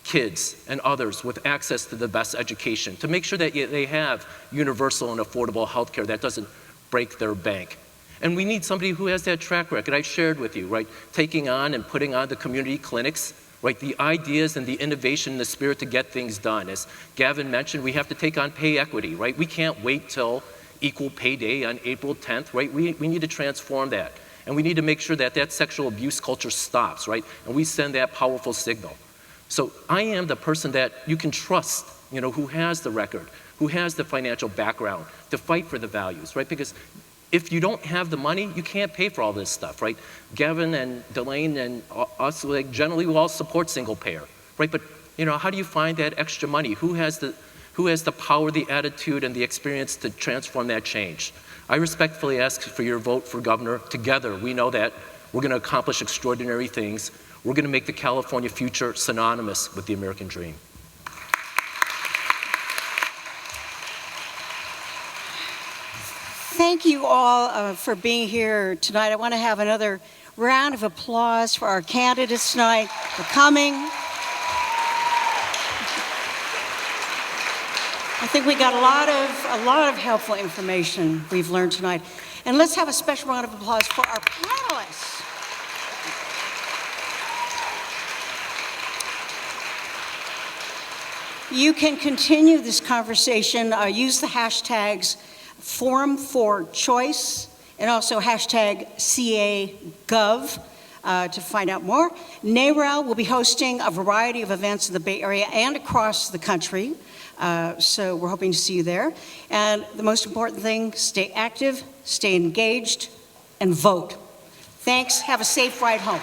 kids and others with access to the best education, to make sure that they have universal and affordable health care that doesn't break their bank. And we need somebody who has that track record I've shared with you, right? Taking on and putting on the community clinics, right? The ideas and the innovation and the spirit to get things done. As Gavin mentioned, we have to take on pay equity, right? We can't wait till equal pay day on April 10th, right? We need to transform that. And we need to make sure that that sexual abuse culture stops, right? And we send that powerful signal. So I am the person that you can trust, who has the record, who has the financial background to fight for the values, right? Because if you don't have the money, you can't pay for all this stuff, right? Gavin and Delane and us, generally we all support single payer, right? But how do you find that extra money? Who has the power, the attitude, and the experience to transform that change? I respectfully ask for your vote for governor. Together, we know that we're going to accomplish extraordinary things. We're going to make the California future synonymous with the American dream. Thank you all for being here tonight. I want to have another round of applause for our candidates tonight for coming. I think we got a lot of helpful information we've learned tonight. And let's have a special round of applause for our panelists. You can continue this conversation. Use the hashtags Forum for Choice and also hashtag CAGov to find out more. NARAL will be hosting a variety of events in the Bay Area and across the country, so we're hoping to see you there. And the most important thing, stay active, stay engaged, and vote. Thanks. Have a safe ride home.